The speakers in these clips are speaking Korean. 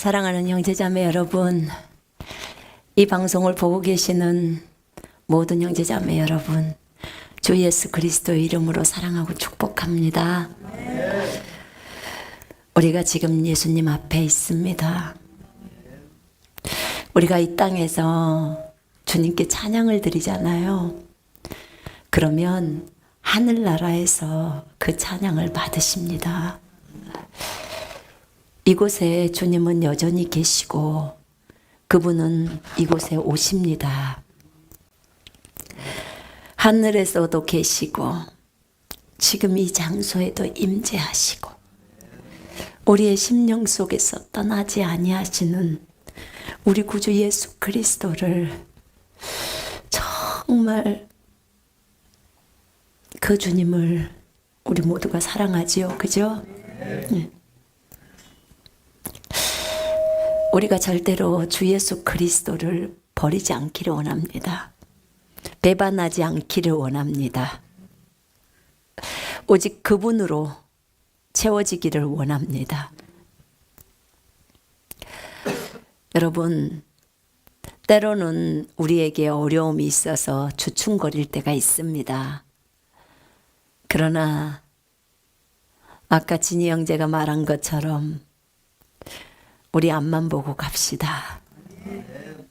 사랑하는 형제자매 여러분, 이 방송을 보고 계시는 모든 형제자매 여러분, 주 예수 그리스도의 이름으로 사랑하고 축복합니다. 우리가 지금 예수님 앞에 있습니다. 우리가 이 땅에서 주님께 찬양을 드리잖아요. 그러면 하늘나라에서 그 찬양을 받으십니다. 이곳에 주님은 여전히 계시고 그분은 이곳에 오십니다. 하늘에서도 계시고 지금 이 장소에도 임재하시고 우리의 심령 속에서 떠나지 아니하시는 우리 구주 예수 그리스도를 정말 그 주님을 우리 모두가 사랑하지요. 그죠? 네. 우리가 절대로 주 예수 그리스도를 버리지 않기를 원합니다. 배반하지 않기를 원합니다. 오직 그분으로 채워지기를 원합니다. 여러분, 때로는 우리에게 어려움이 있어서 주춤거릴 때가 있습니다. 그러나 아까 진희 형제가 말한 것처럼 우리 앞만 보고 갑시다.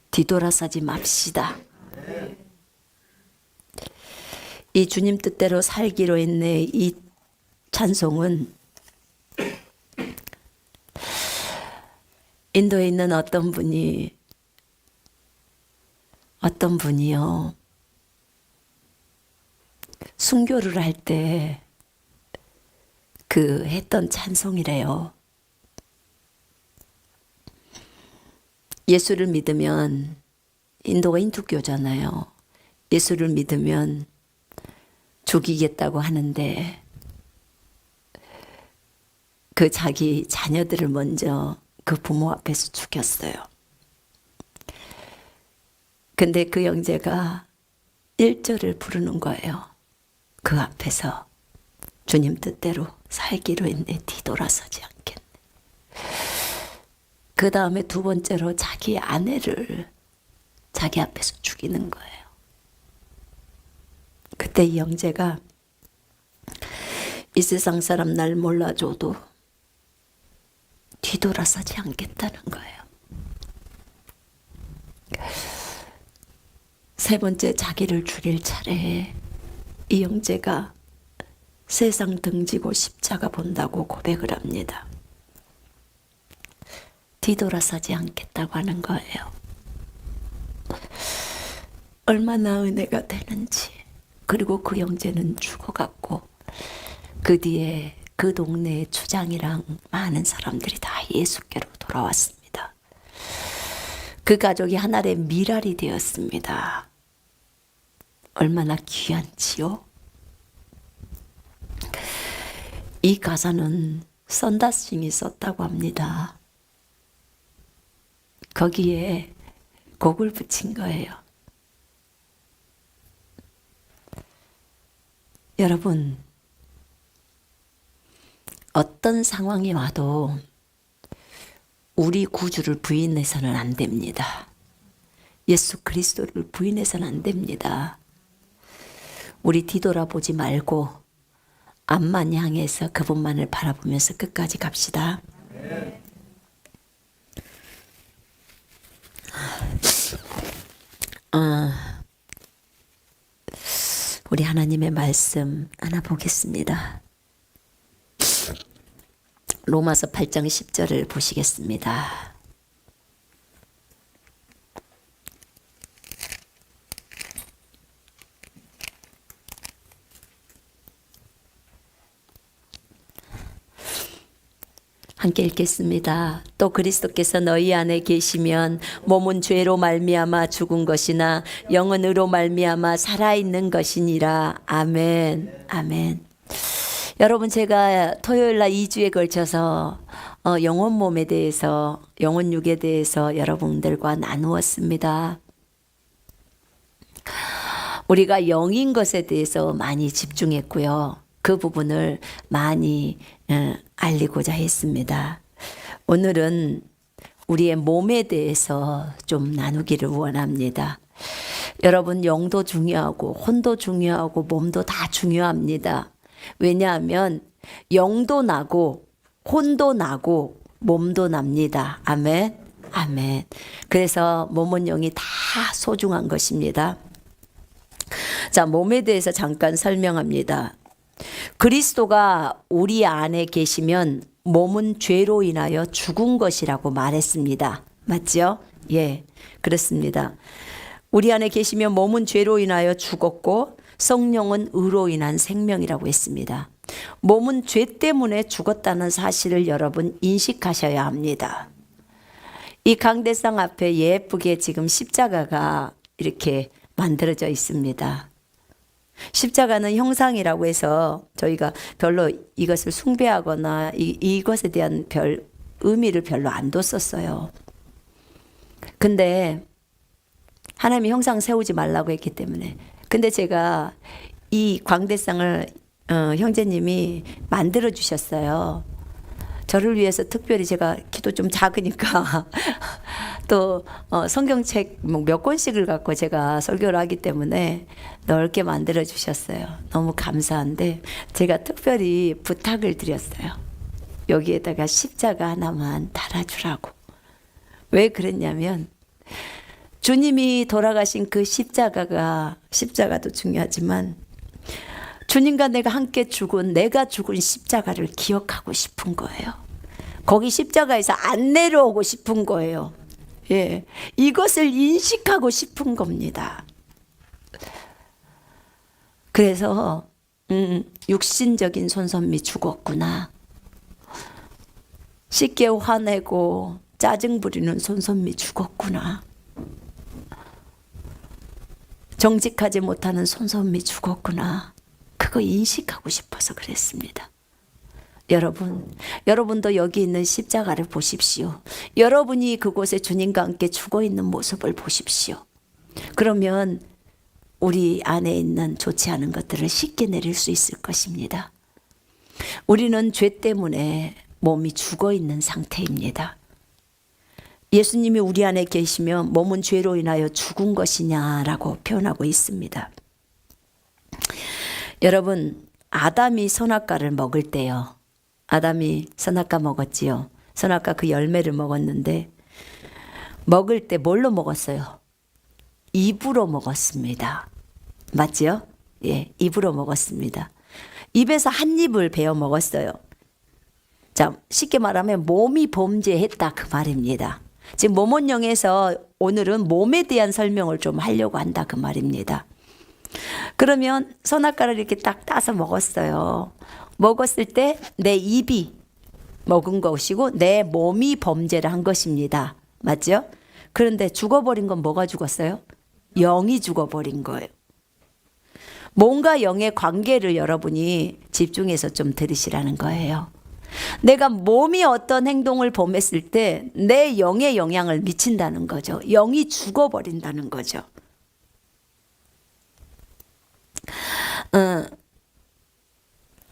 뒤돌아서지 맙시다. 이 주님 뜻대로 살기로 했네. 이 찬송은 인도에 있는 어떤 분이요 순교를 할 때 그 했던 찬송이래요. 예수를 믿으면, 인도가 인투교잖아요. 예수를 믿으면 죽이겠다고 하는데 그 자기 자녀들을 먼저 그 부모 앞에서 죽였어요. 근데 그 형제가 1절을 부르는 거예요. 그 앞에서 주님 뜻대로 살기로 했네. 뒤돌아서지 않겠네. 그 다음에 두 번째로 자기 아내를 자기 앞에서 죽이는 거예요. 그때 이 형제가 이 세상 사람 날 몰라줘도 뒤돌아서지 않겠다는 거예요. 세 번째 자기를 죽일 차례에 이 형제가 세상 등지고 십자가 본다고 고백을 합니다. 뒤돌아서지 않겠다고 하는 거예요. 얼마나 은혜가 되는지. 그리고 그 형제는 죽어갔고 그 뒤에 그 동네의 추장이랑 많은 사람들이 다 예수께로 돌아왔습니다. 그 가족이 하나의 미랄이 되었습니다. 얼마나 귀한지요? 이 가사는 선다싱이 썼다고 합니다. 거기에 곡을 붙인 거예요. 여러분, 어떤 상황이 와도 우리 구주를 부인해서는 안 됩니다. 예수 그리스도를 부인해서는 안 됩니다. 우리 뒤돌아보지 말고 앞만 향해서 그분만을 바라보면서 끝까지 갑시다. 우리 하나님의 말씀 하나 보겠습니다. 로마서 8장 10절을 보시겠습니다. 함께 읽겠습니다. 또 그리스도께서 너희 안에 계시면 몸은 죄로 말미암아 죽은 것이나 영은 의로 말미암아 살아있는 것이니라. 아멘. 아멘. 여러분, 제가 토요일날 2주에 걸쳐서 영혼 몸에 대해서, 영혼 육에 대해서 여러분들과 나누었습니다. 우리가 영인 것에 대해서 많이 집중했고요. 그 부분을 많이 알리고자 했습니다. 오늘은 우리의 몸에 대해서 좀 나누기를 원합니다. 여러분, 영도 중요하고 혼도 중요하고 몸도 다 중요합니다. 왜냐하면 영도 나고 혼도 나고 몸도 납니다. 아멘. 아멘. 그래서 몸은 영이 다 소중한 것입니다. 자, 몸에 대해서 잠깐 설명합니다. 그리스도가 우리 안에 계시면 몸은 죄로 인하여 죽은 것이라고 말했습니다. 맞죠? 예, 그렇습니다. 우리 안에 계시면 몸은 죄로 인하여 죽었고 성령은 의로 인한 생명이라고 했습니다. 몸은 죄 때문에 죽었다는 사실을 여러분 인식하셔야 합니다. 이 강대상 앞에 예쁘게 지금 십자가가 이렇게 만들어져 있습니다. 십자가는 형상이라고 해서 저희가 별로 이것을 숭배하거나 이것에 대한 의미를 별로 안 뒀었어요. 근데 하나님이 형상 세우지 말라고 했기 때문에. 근데 제가 이 광대상을 형제님이 만들어 주셨어요. 저를 위해서 특별히 제가 키도 좀 작으니까 또 성경책 몇 권씩을 갖고 제가 설교를 하기 때문에 넓게 만들어 주셨어요. 너무 감사한데 제가 특별히 부탁을 드렸어요. 여기에다가 십자가 하나만 달아주라고. 왜 그랬냐면 주님이 돌아가신 그 십자가도 중요하지만 주님과 내가 함께 내가 죽은 십자가를 기억하고 싶은 거예요. 거기 십자가에서 안 내려오고 싶은 거예요. 예, 이것을 인식하고 싶은 겁니다. 그래서 육신적인 손선미 죽었구나. 쉽게 화내고 짜증 부리는 손선미 죽었구나. 정직하지 못하는 손선미 죽었구나. 그거 인식하고 싶어서 그랬습니다. 여러분도 여기 있는 십자가를 보십시오. 여러분이 그곳에 주님과 함께 죽어 있는 모습을 보십시오. 그러면 우리 안에 있는 좋지 않은 것들을 쉽게 내릴 수 있을 것입니다. 우리는 죄 때문에 몸이 죽어 있는 상태입니다. 예수님이 우리 안에 계시면 몸은 죄로 인하여 죽은 것이냐라고 표현하고 있습니다. 여러분, 아담이 선악과를 먹을 때요. 아담이 선악과 먹었지요. 선악과 그 열매를 먹었는데 먹을 때 뭘로 먹었어요? 입으로 먹었습니다. 맞지요? 예, 입으로 먹었습니다. 입에서 한 입을 베어 먹었어요. 자, 쉽게 말하면 몸이 범죄했다 그 말입니다. 지금 모몬영에서 오늘은 몸에 대한 설명을 좀 하려고 한다 그 말입니다. 그러면 선악과를 이렇게 딱 따서 먹었어요. 먹었을 때 내 입이 먹은 것이고 내 몸이 범죄를 한 것입니다. 맞죠? 그런데 죽어버린 건 뭐가 죽었어요? 영이 죽어버린 거예요. 몸과 영의 관계를 여러분이 집중해서 좀 들으시라는 거예요. 내가 몸이 어떤 행동을 범했을 때 내 영에 영향을 미친다는 거죠. 영이 죽어버린다는 거죠.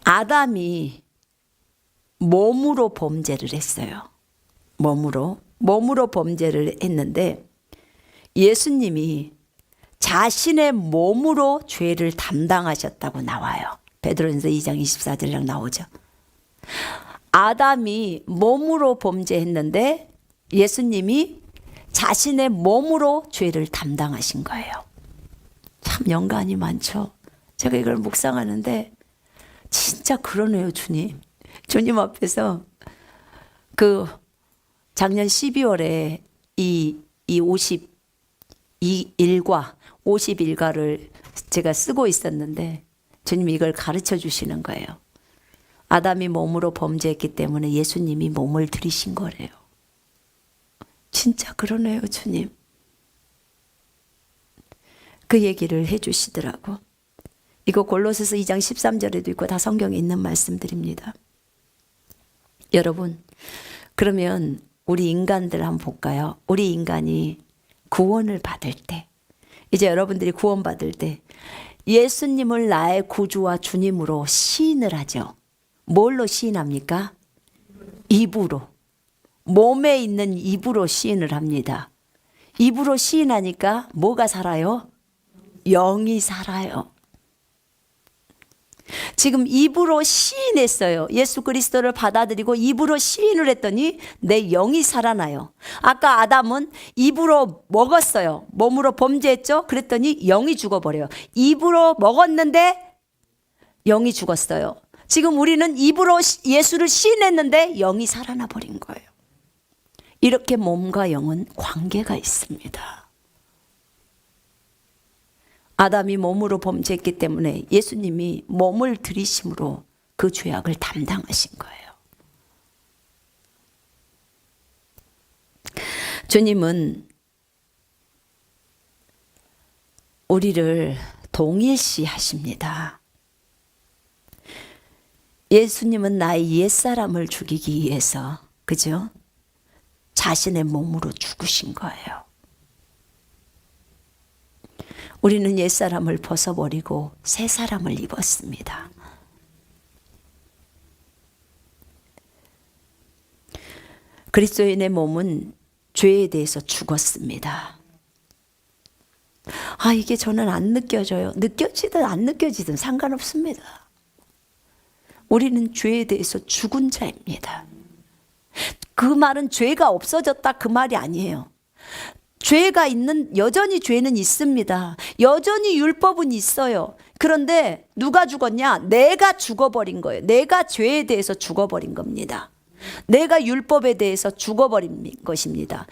아담이 몸으로 범죄를 했어요. 몸으로 범죄를 했는데 예수님이 자신의 몸으로 죄를 담당하셨다고 나와요. 베드로전서 2장 24절이랑 나오죠. 아담이 몸으로 범죄했는데 예수님이 자신의 몸으로 죄를 담당하신 거예요. 참 연관이 많죠. 제가 이걸 묵상하는데 진짜 그러네요, 주님. 주님 앞에서 그 작년 12월에 이 50일과를 제가 쓰고 있었는데 주님이 이걸 가르쳐 주시는 거예요. 아담이 몸으로 범죄했기 때문에 예수님이 몸을 들이신 거래요. 진짜 그러네요, 주님. 그 얘기를 해 주시더라고. 이거 골로새서 2장 13절에도 있고 다 성경에 있는 말씀들입니다. 여러분, 그러면 우리 인간들 한번 볼까요? 우리 인간이 구원을 받을 때, 이제 여러분들이 구원받을 때 예수님을 나의 구주와 주님으로 시인을 하죠. 뭘로 시인합니까? 입으로. 몸에 있는 입으로 시인을 합니다. 입으로 시인하니까 뭐가 살아요? 영이 살아요. 지금 입으로 시인했어요. 예수 그리스도를 받아들이고 입으로 시인을 했더니 내 영이 살아나요. 아까 아담은 입으로 먹었어요. 몸으로 범죄했죠. 그랬더니 영이 죽어버려요. 입으로 먹었는데 영이 죽었어요. 지금 우리는 입으로 예수를 시인했는데 영이 살아나 버린 거예요. 이렇게 몸과 영은 관계가 있습니다. 아담이 몸으로 범죄했기 때문에 예수님이 몸을 들이심으로 그 죄악을 담당하신 거예요. 주님은 우리를 동일시하십니다. 예수님은 나의 옛사람을 죽이기 위해서, 그죠? 자신의 몸으로 죽으신 거예요. 우리는 옛사람을 벗어버리고 새 사람을 입었습니다. 그리스도인의 몸은 죄에 대해서 죽었습니다. 아, 이게 저는 안 느껴져요. 느껴지든 안 느껴지든 상관없습니다. 우리는 죄에 대해서 죽은 자입니다. 그 말은 죄가 없어졌다 그 말이 아니에요. 죄가 있는, 여전히 죄는 있습니다. 여전히 율법은 있어요. 그런데 누가 죽었냐? 내가 죽어버린 거예요. 내가 죄에 대해서 죽어버린 겁니다. 내가 율법에 대해서 죽어버린 것입니다.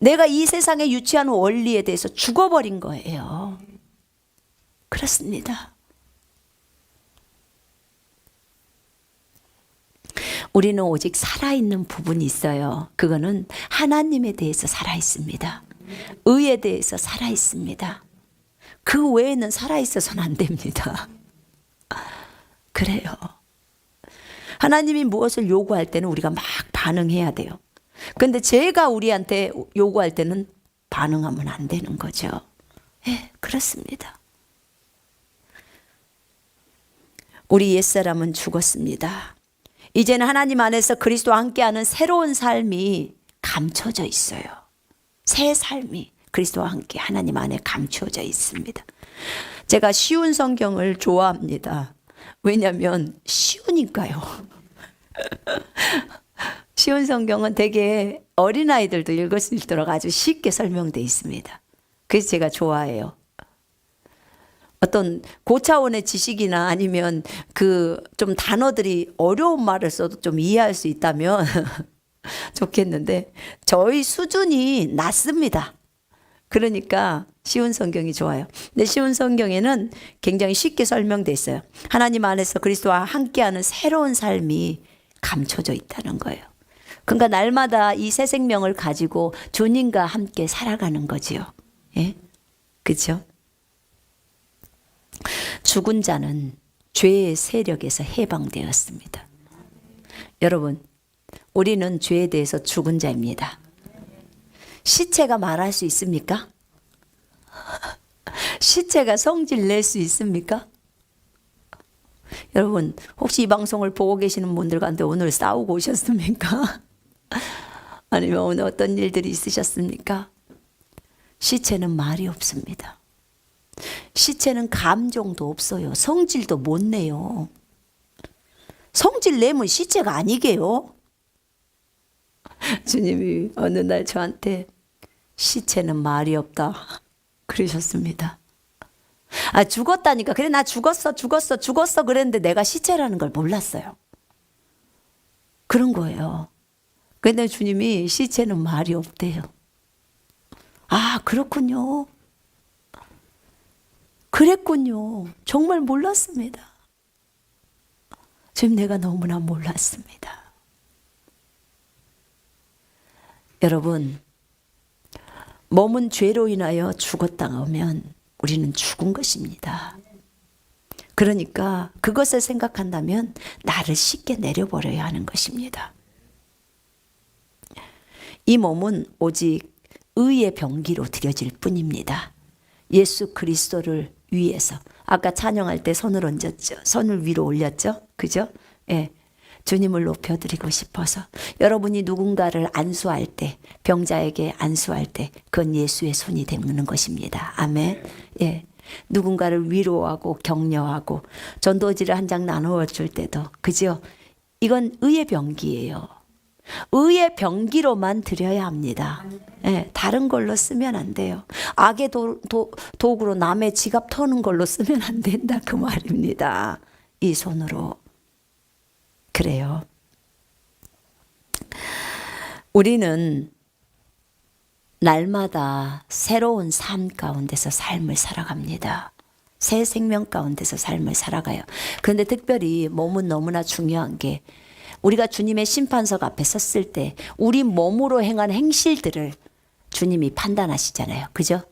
내가 이 세상에 유치한 원리에 대해서 죽어버린 거예요. 그렇습니다. 우리는 오직 살아있는 부분이 있어요. 그거는 하나님에 대해서 살아있습니다. 의에 대해서 살아있습니다. 그 외에는 살아있어서는 안 됩니다. 그래요. 하나님이 무엇을 요구할 때는 우리가 막 반응해야 돼요. 근데 제가 우리한테 요구할 때는 반응하면 안 되는 거죠. 예, 그렇습니다. 우리 옛사람은 죽었습니다. 이제는 하나님 안에서 그리스도와 함께하는 새로운 삶이 감춰져 있어요. 새 삶이 그리스도와 함께 하나님 안에 감춰져 있습니다. 제가 쉬운 성경을 좋아합니다. 왜냐하면 쉬우니까요. 쉬운 성경은 되게 어린아이들도 읽을 수 있도록 아주 쉽게 설명되어 있습니다. 그래서 제가 좋아해요. 어떤 고차원의 지식이나 아니면 그 좀 단어들이 어려운 말을 써도 좀 이해할 수 있다면 좋겠는데 저희 수준이 낮습니다. 그러니까 쉬운 성경이 좋아요. 근데 쉬운 성경에는 굉장히 쉽게 설명되어 있어요. 하나님 안에서 그리스도와 함께하는 새로운 삶이 감춰져 있다는 거예요. 그러니까 날마다 이 새 생명을 가지고 주님과 함께 살아가는 거지요. 예? 그렇죠? 죽은 자는 죄의 세력에서 해방되었습니다. 여러분, 우리는 죄에 대해서 죽은 자입니다. 시체가 말할 수 있습니까? 시체가 성질 낼 수 있습니까? 여러분, 혹시 이 방송을 보고 계시는 분들 가운데 오늘 싸우고 오셨습니까? 아니면 오늘 어떤 일들이 있으셨습니까? 시체는 말이 없습니다. 시체는 감정도 없어요. 성질도 못 내요. 성질 내면 시체가 아니게요. 주님이 어느 날 저한테 시체는 말이 없다 그러셨습니다. 아, 죽었다니까. 그래, 나 죽었어 그랬는데 내가 시체라는 걸 몰랐어요. 그런 거예요. 근데 주님이 시체는 말이 없대요. 아, 그렇군요. 그랬군요. 정말 몰랐습니다. 지금 내가 너무나 몰랐습니다. 여러분, 몸은 죄로 인하여 죽었다 하면 우리는 죽은 것입니다. 그러니까 그것을 생각한다면 나를 쉽게 내려버려야 하는 것입니다. 이 몸은 오직 의의 병기로 드려질 뿐입니다. 예수 그리스도를 위해서. 아까 찬양할 때 손을 얹었죠. 손을 위로 올렸죠. 그죠? 예. 주님을 높여드리고 싶어서 여러분이 누군가를 안수할 때, 병자에게 안수할 때 그건 예수의 손이 되는 것입니다. 아멘. 예. 누군가를 위로하고 격려하고 전도지를 한 장 나누어 줄 때도 그죠? 이건 의의 병기예요. 의의 병기로만 드려야 합니다. 예, 다른 걸로 쓰면 안 돼요. 악의 도구로 남의 지갑 터는 걸로 쓰면 안 된다 그 말입니다. 이 손으로. 그래요. 우리는 날마다 새로운 삶 가운데서 삶을 살아갑니다. 새 생명 가운데서 삶을 살아가요. 그런데 특별히 몸은 너무나 중요한 게 우리가 주님의 심판석 앞에 섰을 때 우리 몸으로 행한 행실들을 주님이 판단하시잖아요. 그죠?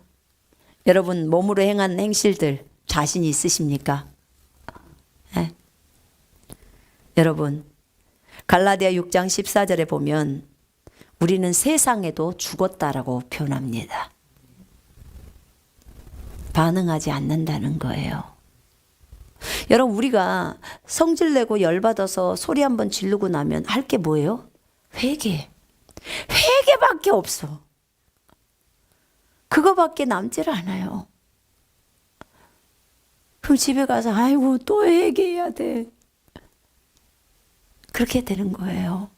여러분 몸으로 행한 행실들 자신이 있으십니까? 네. 여러분 갈라디아 6장 14절에 보면 우리는 세상에도 죽었다라고 표현합니다. 반응하지 않는다는 거예요. 여러분 우리가 성질내고 열받아서 소리 한번 지르고 나면 할 게 뭐예요? 회개밖에 없어. 그거밖에 남질 않아요. 그럼 집에 가서 아이고 또 회개해야 돼. 그렇게 되는 거예요.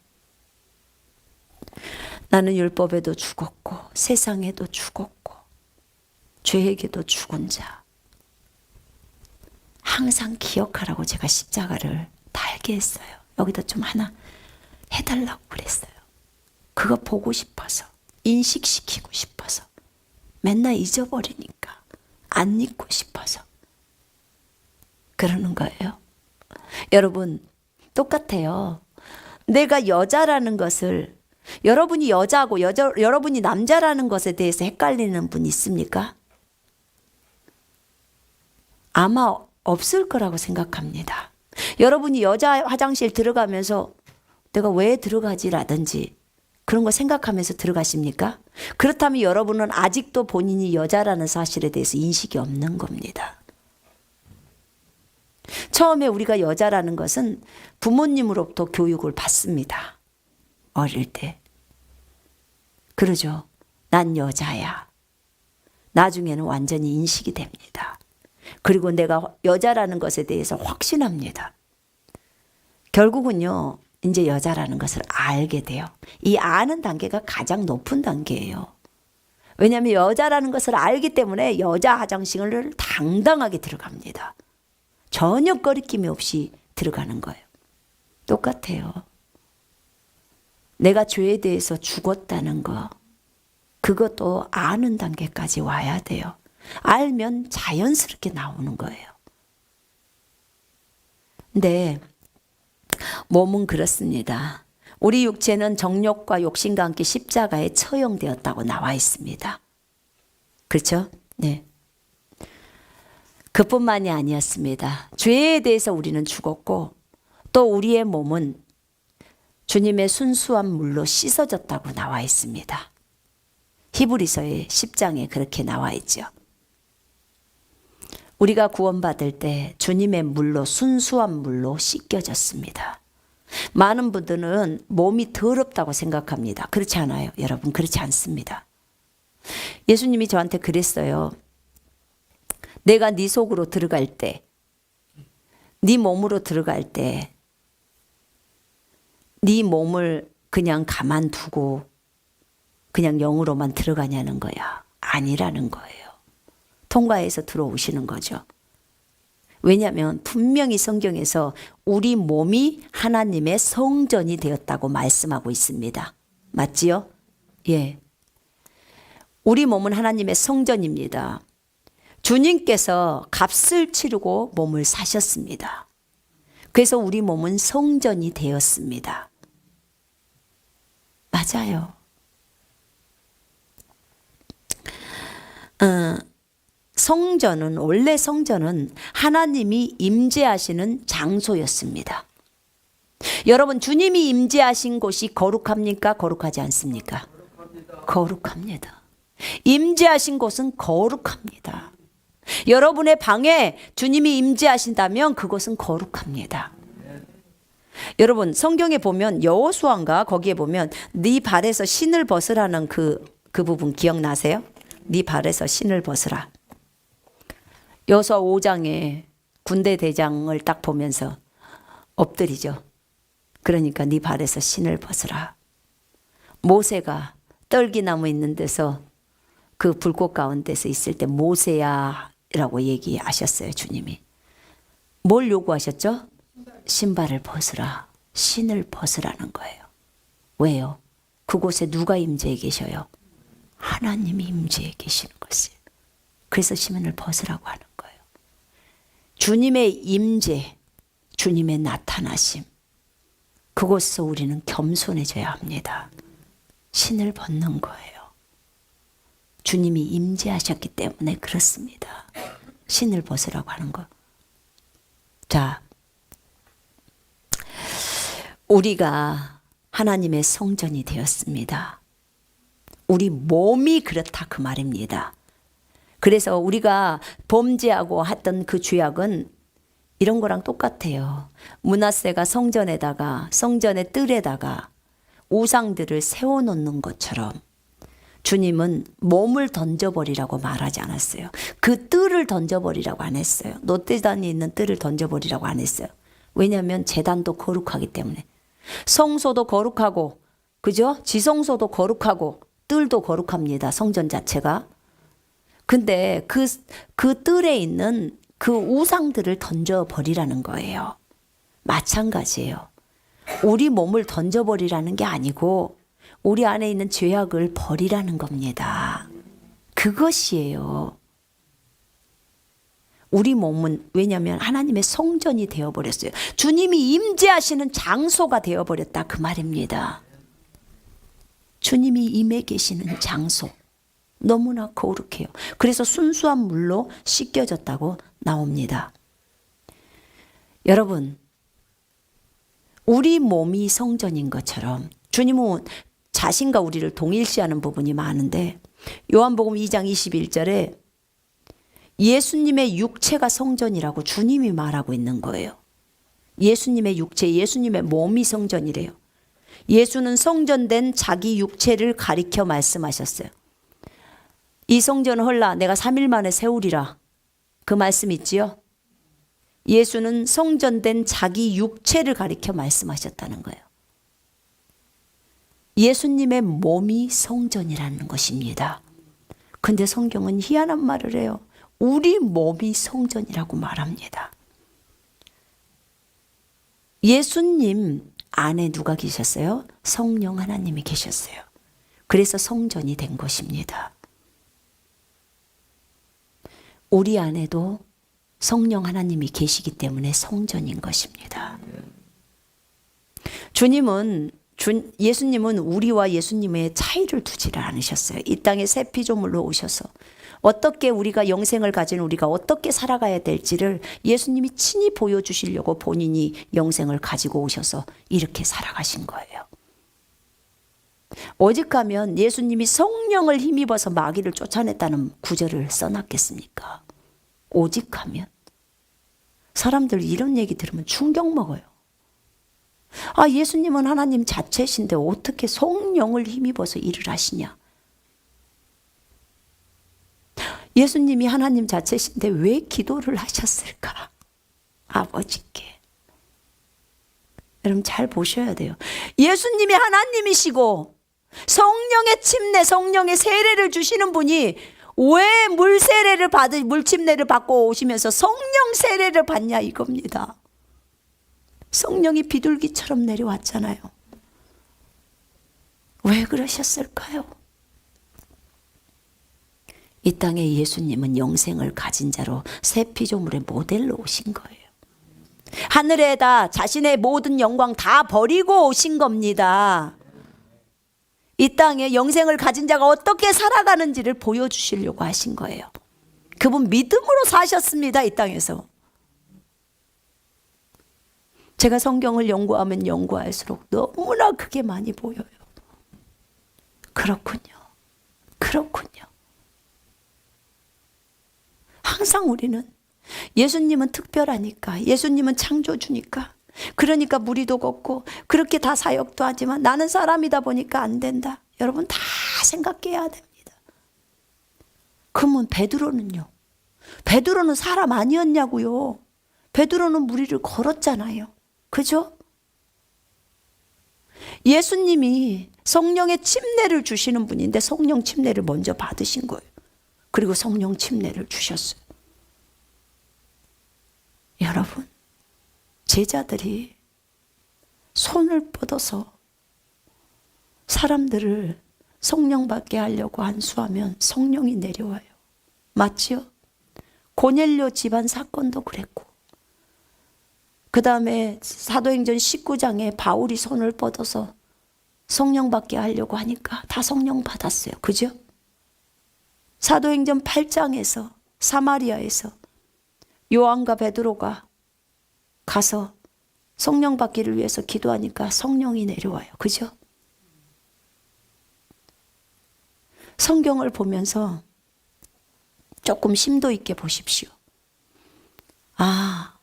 나는 율법에도 죽었고 세상에도 죽었고 죄에게도 죽은 자. 항상 기억하라고 제가 십자가를 달게 했어요. 여기다 좀 하나 해달라고 그랬어요. 그거 보고 싶어서 인식시키고 싶어서 맨날 잊어버리니까 안 잊고 싶어서 그러는 거예요. 여러분 똑같아요. 내가 여자라는 것을 여러분이 여자고 여러분이 남자라는 것에 대해서 헷갈리는 분 있습니까? 아마 없을 거라고 생각합니다. 여러분이 여자 화장실 들어가면서 내가 왜 들어가지라든지 그런 거 생각하면서 들어가십니까? 그렇다면 여러분은 아직도 본인이 여자라는 사실에 대해서 인식이 없는 겁니다. 처음에 우리가 여자라는 것은 부모님으로부터 교육을 받습니다. 어릴 때. 그러죠. 난 여자야. 나중에는 완전히 인식이 됩니다. 그리고 내가 여자라는 것에 대해서 확신합니다. 결국은요, 이제 여자라는 것을 알게 돼요. 이 아는 단계가 가장 높은 단계예요. 왜냐하면 여자라는 것을 알기 때문에 여자 화장실을 당당하게 들어갑니다. 전혀 꺼리낌이 없이 들어가는 거예요. 똑같아요. 내가 죄에 대해서 죽었다는 거, 그것도 아는 단계까지 와야 돼요. 알면 자연스럽게 나오는 거예요. 근데 몸은 그렇습니다. 우리 육체는 정욕과 욕심과 함께 십자가에 처형되었다고 나와 있습니다. 그렇죠? 네. 그뿐만이 아니었습니다. 죄에 대해서 우리는 죽었고 또 우리의 몸은 주님의 순수한 물로 씻어졌다고 나와 있습니다. 히브리서의 10장에 그렇게 나와 있죠. 우리가 구원받을 때 주님의 물로 순수한 물로 씻겨졌습니다. 많은 분들은 몸이 더럽다고 생각합니다. 그렇지 않아요. 여러분 그렇지 않습니다. 예수님이 저한테 그랬어요. 내가 네 속으로 들어갈 때, 네 몸으로 들어갈 때 네 몸을 그냥 가만두고 그냥 영으로만 들어가냐는 거야. 아니라는 거예요. 통과해서 들어오시는 거죠. 왜냐하면 분명히 성경에서 우리 몸이 하나님의 성전이 되었다고 말씀하고 있습니다. 맞지요? 예. 우리 몸은 하나님의 성전입니다. 주님께서 값을 치르고 몸을 사셨습니다. 그래서 우리 몸은 성전이 되었습니다. 맞아요. 원래 성전은 하나님이 임재하시는 장소였습니다. 여러분 주님이 임재하신 곳이 거룩합니까? 거룩하지 않습니까? 거룩합니다. 임재하신 곳은 거룩합니다. 여러분의 방에 주님이 임재하신다면 그것은 거룩합니다. 여러분 성경에 보면 여호수아인가 거기에 보면 네 발에서 신을 벗으라는 그 부분 기억나세요? 네 발에서 신을 벗으라. 여호수아 5장에 군대 대장을 딱 보면서 엎드리죠. 그러니까 네 발에서 신을 벗으라. 모세가 떨기나무 있는 데서 그 불꽃 가운데서 있을 때 모세야 라고 얘기하셨어요. 주님이 뭘 요구하셨죠? 신발을 벗으라. 신을 벗으라는 거예요. 왜요? 그곳에 누가 임재해 계셔요? 하나님이 임재해 계시는 것이에요. 그래서 신을 벗으라고 하는 거예요. 주님의 임재, 주님의 나타나심, 그곳에서 우리는 겸손해져야 합니다. 신을 벗는 거예요. 주님이 임재하셨기 때문에 그렇습니다. 신을 벗으라고 하는 거. 자, 우리가 하나님의 성전이 되었습니다. 우리 몸이 그렇다 그 말입니다. 그래서 우리가 범죄하고 했던 그 죄악은 이런 거랑 똑같아요. 므낫세가 성전에다가 성전의 뜰에다가 우상들을 세워놓는 것처럼 주님은 몸을 던져버리라고 말하지 않았어요. 그 뜰을 던져버리라고 안 했어요. 롯데단이 있는 뜰을 던져버리라고 안 했어요. 왜냐하면 제단도 거룩하기 때문에. 성소도 거룩하고, 그죠? 지성소도 거룩하고, 뜰도 거룩합니다. 성전 자체가. 근데 그 뜰에 있는 그 우상들을 던져버리라는 거예요. 마찬가지예요. 우리 몸을 던져버리라는 게 아니고 우리 안에 있는 죄악을 버리라는 겁니다. 그것이에요. 우리 몸은 왜냐하면 하나님의 성전이 되어버렸어요. 주님이 임재하시는 장소가 되어버렸다 그 말입니다. 주님이 임해 계시는 장소. 너무나 거룩해요. 그래서 순수한 물로 씻겨졌다고 나옵니다. 여러분, 우리 몸이 성전인 것처럼 주님은 자신과 우리를 동일시하는 부분이 많은데 요한복음 2장 21절에 예수님의 육체가 성전이라고 주님이 말하고 있는 거예요. 예수님의 육체, 예수님의 몸이 성전이래요. 예수는 성전된 자기 육체를 가리켜 말씀하셨어요. 이 성전을 헐라 내가 3일 만에 세우리라. 그 말씀 있지요? 예수는 성전된 자기 육체를 가리켜 말씀하셨다는 거예요. 예수님의 몸이 성전이라는 것입니다. 근데 성경은 희한한 말을 해요. 우리 몸이 성전이라고 말합니다. 예수님 안에 누가 계셨어요? 성령 하나님이 계셨어요. 그래서 성전이 된 것입니다. 우리 안에도 성령 하나님이 계시기 때문에 성전인 것입니다. 예수님은 우리와 예수님의 차이를 두지를 않으셨어요. 이 땅에 새 피조물로 오셔서 어떻게 우리가 영생을 가진 우리가 어떻게 살아가야 될지를 예수님이 친히 보여주시려고 본인이 영생을 가지고 오셔서 이렇게 살아가신 거예요. 오직하면 예수님이 성령을 힘입어서 마귀를 쫓아냈다는 구절을 써놨겠습니까? 오직하면. 사람들 이런 얘기 들으면 충격 먹어요. 아, 예수님은 하나님 자체신데 어떻게 성령을 힘입어서 일을 하시냐? 예수님이 하나님 자체신데 왜 기도를 하셨을까? 아버지께. 여러분 잘 보셔야 돼요. 예수님이 하나님이시고 성령의 침례, 성령의 세례를 주시는 분이 왜 물침례를 받고 오시면서 성령 세례를 받냐 이겁니다. 성령이 비둘기처럼 내려왔잖아요. 왜 그러셨을까요? 이 땅에 예수님은 영생을 가진 자로 새 피조물의 모델로 오신 거예요. 하늘에다 자신의 모든 영광 다 버리고 오신 겁니다. 이 땅에 영생을 가진 자가 어떻게 살아가는지를 보여주시려고 하신 거예요. 그분 믿음으로 사셨습니다. 이 땅에서. 제가 성경을 연구하면 연구할수록 너무나 그게 많이 보여요. 그렇군요. 그렇군요. 항상 우리는 예수님은 특별하니까, 예수님은 창조주니까, 그러니까 무리도 걷고 그렇게 다 사역도 하지만 나는 사람이다 보니까 안 된다. 여러분 다 생각해야 됩니다. 그러면 베드로는요? 베드로는 사람 아니었냐고요. 베드로는 무리를 걸었잖아요. 그죠? 예수님이 성령의 침례를 주시는 분인데 성령 침례를 먼저 받으신 거예요. 그리고 성령 침례를 주셨어요. 여러분, 제자들이 손을 뻗어서 사람들을 성령 받게 하려고 안수하면 성령이 내려와요. 맞지요? 고넬료 집안 사건도 그랬고, 그 다음에 사도행전 19장에 바울이 손을 뻗어서 성령 받게 하려고 하니까 다 성령 받았어요. 그죠? 사도행전 8장에서 사마리아에서 요한과 베드로가 가서 성령 받기를 위해서 기도하니까 성령이 내려와요. 그죠? 성경을 보면서 조금 심도 있게 보십시오. 아,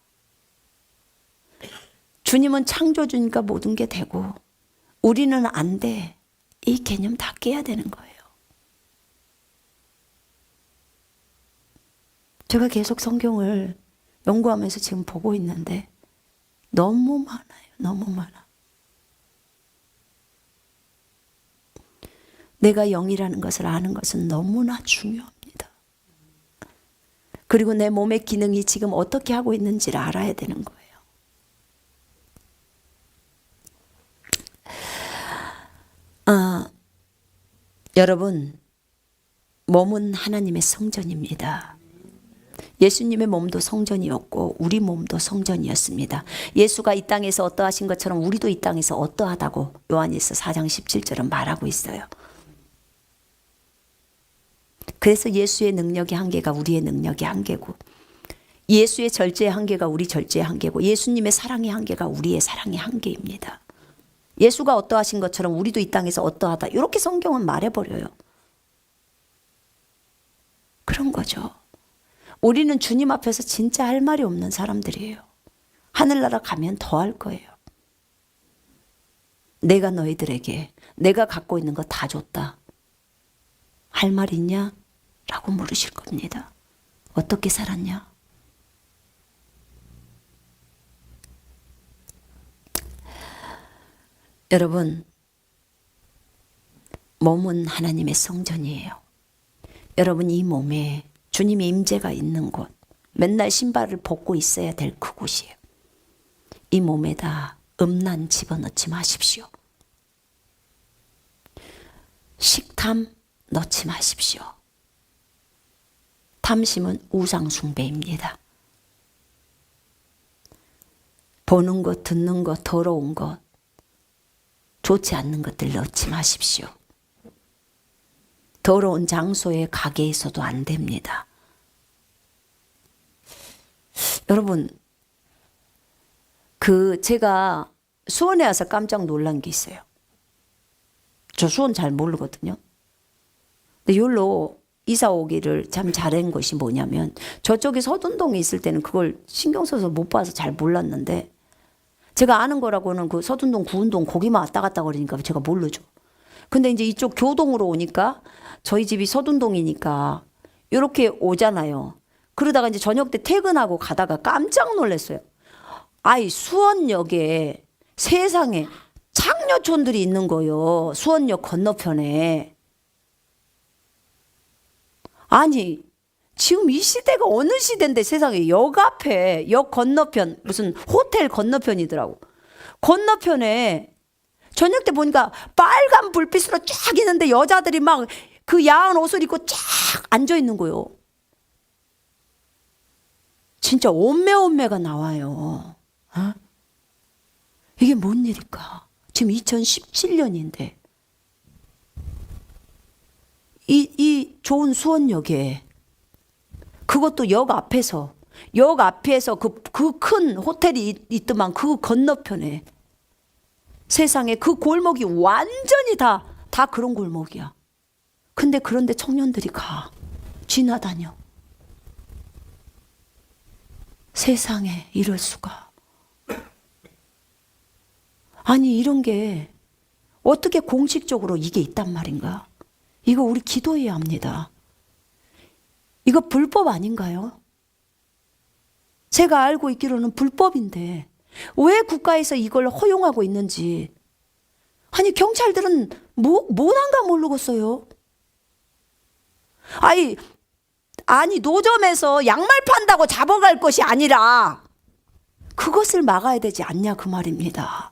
주님은 창조주니까 모든 게 되고 우리는 안 돼. 이 개념 다 깨야 되는 거예요. 제가 계속 성경을 연구하면서 지금 보고 있는데 너무 많아요. 너무 많아. 내가 영이라는 것을 아는 것은 너무나 중요합니다. 그리고 내 몸의 기능이 지금 어떻게 하고 있는지를 알아야 되는 거예요. 여러분, 몸은 하나님의 성전입니다. 예수님의 몸도 성전이었고 우리 몸도 성전이었습니다. 예수가 이 땅에서 어떠하신 것처럼 우리도 이 땅에서 어떠하다고 요한일서 4장 17절은 말하고 있어요. 그래서 예수의 능력의 한계가 우리의 능력의 한계고, 예수의 절제의 한계가 우리 절제의 한계고, 예수님의 사랑의 한계가 우리의 사랑의 한계입니다. 예수가 어떠하신 것처럼 우리도 이 땅에서 어떠하다, 이렇게 성경은 말해버려요. 그런 거죠. 우리는 주님 앞에서 진짜 할 말이 없는 사람들이에요. 하늘나라 가면 더 할 거예요. 내가 너희들에게 내가 갖고 있는 거 다 줬다. 할 말 있냐? 라고 물으실 겁니다. 어떻게 살았냐? 여러분, 몸은 하나님의 성전이에요. 여러분, 이 몸에 주님의 임재가 있는 곳, 맨날 신발을 벗고 있어야 될 그곳이에요. 이 몸에다 음란 집어넣지 마십시오. 식탐 넣지 마십시오. 탐심은 우상숭배입니다. 보는 것, 듣는 것, 더러운 것, 좋지 않는 것들 넣지 마십시오. 더러운 장소에 가게에서도 안 됩니다. 여러분, 제가 수원에 와서 깜짝 놀란 게 있어요. 저 수원 잘 모르거든요. 근데 여기로 이사 오기를 참 잘한 것이 뭐냐면, 저쪽에 서둔동에 있을 때는 그걸 신경 써서 못 봐서 잘 몰랐는데, 제가 아는 거라고는 그 서둔동, 구운동 거기만 왔다 갔다 그러니까 제가 모르죠. 근데 이제 이쪽 교동으로 오니까 저희 집이 서둔동이니까 이렇게 오잖아요. 그러다가 이제 저녁 때 퇴근하고 가다가 깜짝 놀랐어요. 아이, 수원역에 세상에 창녀촌들이 있는 거요. 수원역 건너편에. 아니, 지금 이 시대가 어느 시대인데 세상에 역 앞에, 역 건너편, 무슨 호텔 건너편이더라고. 건너편에 저녁 때 보니까 빨간 불빛으로 쫙 있는데 여자들이 막 그 야한 옷을 입고 쫙 앉아 있는 거요. 진짜 온매온매가 나와요. 어? 이게 뭔 일일까? 지금 2017년인데 이 좋은 수원역에, 그것도 역 앞에서 그 큰 호텔이 있더만 그 건너편에, 세상에 그 골목이 완전히 다 그런 골목이야. 근데 그런데 청년들이 지나다녀. 세상에 이럴 수가. 아니 이런 게 어떻게 공식적으로 이게 있단 말인가? 이거 우리 기도해야 합니다. 이거 불법 아닌가요? 제가 알고 있기로는 불법인데 왜 국가에서 이걸 허용하고 있는지. 아니 경찰들은 뭐난가 모르겠어요. 아니 노점에서 양말 판다고 잡아갈 것이 아니라 그것을 막아야 되지 않냐 그 말입니다.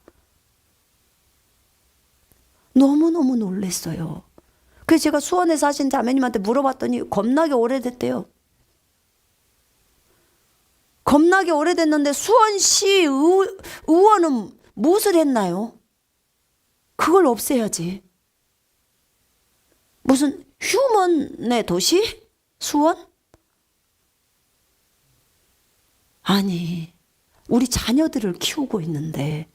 너무너무 놀랐어요. 그래서 제가 수원에 사신 자매님한테 물어봤더니 겁나게 오래됐대요. 겁나게 오래됐는데 수원시 의원은 무엇을 했나요? 그걸 없애야지. 무슨 휴먼의 도시? 수원? 아니 우리 자녀들을 키우고 있는데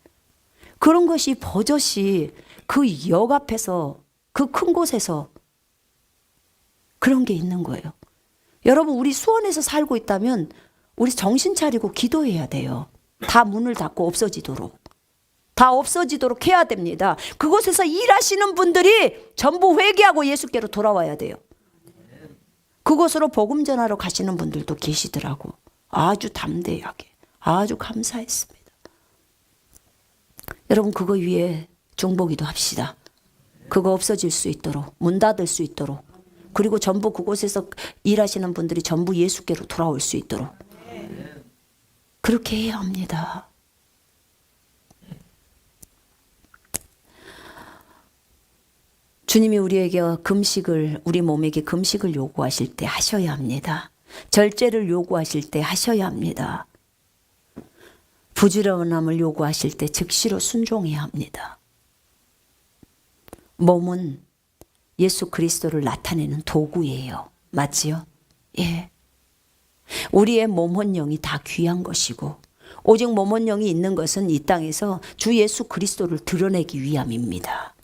그런 것이 버젓이 그 역 앞에서 그 큰 곳에서 그런 게 있는 거예요. 여러분 우리 수원에서 살고 있다면 우리 정신 차리고 기도해야 돼요. 다 문을 닫고 없어지도록. 다 없어지도록 해야 됩니다. 그곳에서 일하시는 분들이 전부 회개하고 예수께로 돌아와야 돼요. 그곳으로 복음 전하러 가시는 분들도 계시더라고. 아주 담대하게 아주 감사했습니다. 여러분 그거 위에 중보기도 합시다. 그거 없어질 수 있도록 문 닫을 수 있도록 그리고 전부 그곳에서 일하시는 분들이 전부 예수께로 돌아올 수 있도록 그렇게 해야 합니다. 주님이 우리에게 우리 몸에게 금식을 요구하실 때 하셔야 합니다. 절제를 요구하실 때 하셔야 합니다. 부지런함을 요구하실 때 즉시로 순종해야 합니다. 몸은 예수 그리스도를 나타내는 도구예요. 맞지요? 예. 우리의 몸혼 영이 다 귀한 것이고 오직 몸혼 영이 있는 것은 이 땅에서 주 예수 그리스도를 드러내기 위함입니다.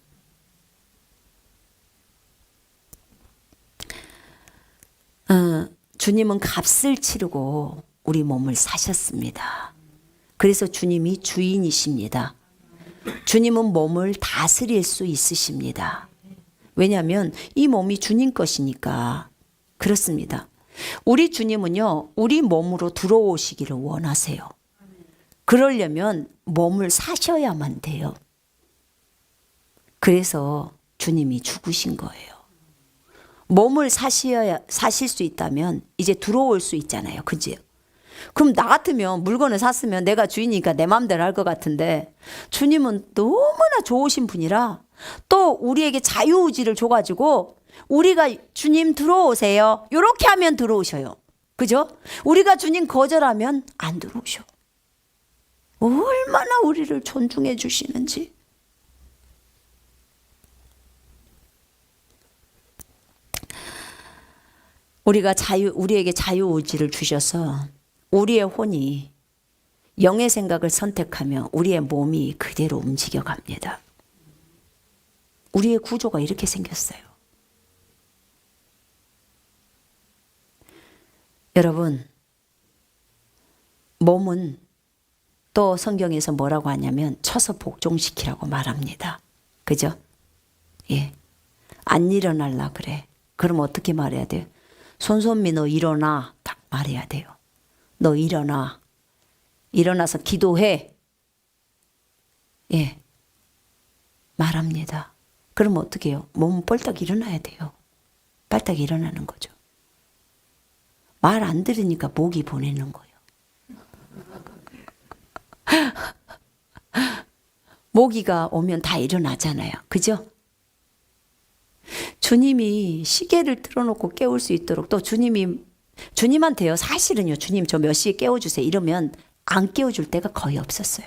주님은 값을 치르고 우리 몸을 사셨습니다. 그래서 주님이 주인이십니다. 주님은 몸을 다스릴 수 있으십니다. 왜냐하면 이 몸이 주님 것이니까 그렇습니다. 우리 주님은요, 우리 몸으로 들어오시기를 원하세요. 그러려면 몸을 사셔야만 돼요. 그래서 주님이 죽으신 거예요. 몸을 사실 수 있다면 이제 들어올 수 있잖아요. 그지? 그럼 나 같으면 물건을 샀으면 내가 주인이니까 내 마음대로 할 것 같은데 주님은 너무나 좋으신 분이라 또 우리에게 자유의지를 줘가지고 우리가 주님 들어오세요. 이렇게 하면 들어오셔요. 그죠? 우리가 주님 거절하면 안 들어오셔. 얼마나 우리를 존중해 주시는지. 우리에게 자유의지를 주셔서 우리의 혼이 영의 생각을 선택하며 우리의 몸이 그대로 움직여 갑니다. 우리의 구조가 이렇게 생겼어요. 여러분, 몸은 또 성경에서 뭐라고 하냐면 쳐서 복종시키라고 말합니다. 그죠? 예. 안 일어날라 그래. 그럼 어떻게 말해야 돼요? 손선미 너 일어나. 딱 말해야 돼요. 너 일어나. 일어나서 기도해. 예. 말합니다. 그럼 어떻게 해요? 몸은 뻘떡 일어나야 돼요. 빨딱 일어나는 거죠. 말 안 들으니까 목이 보내는 거예요. 모기가 오면 다 일어나잖아요. 그죠? 주님이 시계를 틀어놓고 깨울 수 있도록 또 주님한테요. 사실은요. 주님 저 몇 시에 깨워주세요. 이러면 안 깨워줄 때가 거의 없었어요.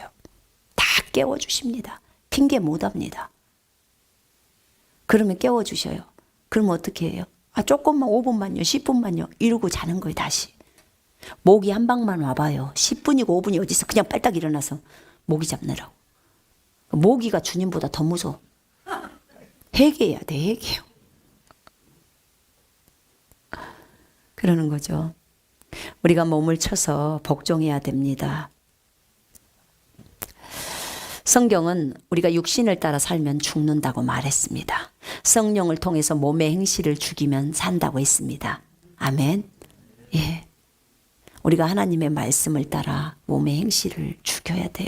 다 깨워주십니다. 핑계 못 합니다. 그러면 깨워주셔요. 그럼 어떻게 해요? 조금만 5분만요. 10분만요. 이러고 자는 거예요. 다시. 모기 한 방만 와봐요. 10분이고 5분이 어디서 그냥 빨딱 일어나서 모기 잡느라고. 모기가 주님보다 더 무서워. 회개해야 돼. 회개요. 그러는 거죠. 우리가 몸을 쳐서 복종해야 됩니다. 성경은 우리가 육신을 따라 살면 죽는다고 말했습니다. 성령을 통해서 몸의 행실을 죽이면 산다고 했습니다. 아멘. 예. 우리가 하나님의 말씀을 따라 몸의 행실을 죽여야 돼요.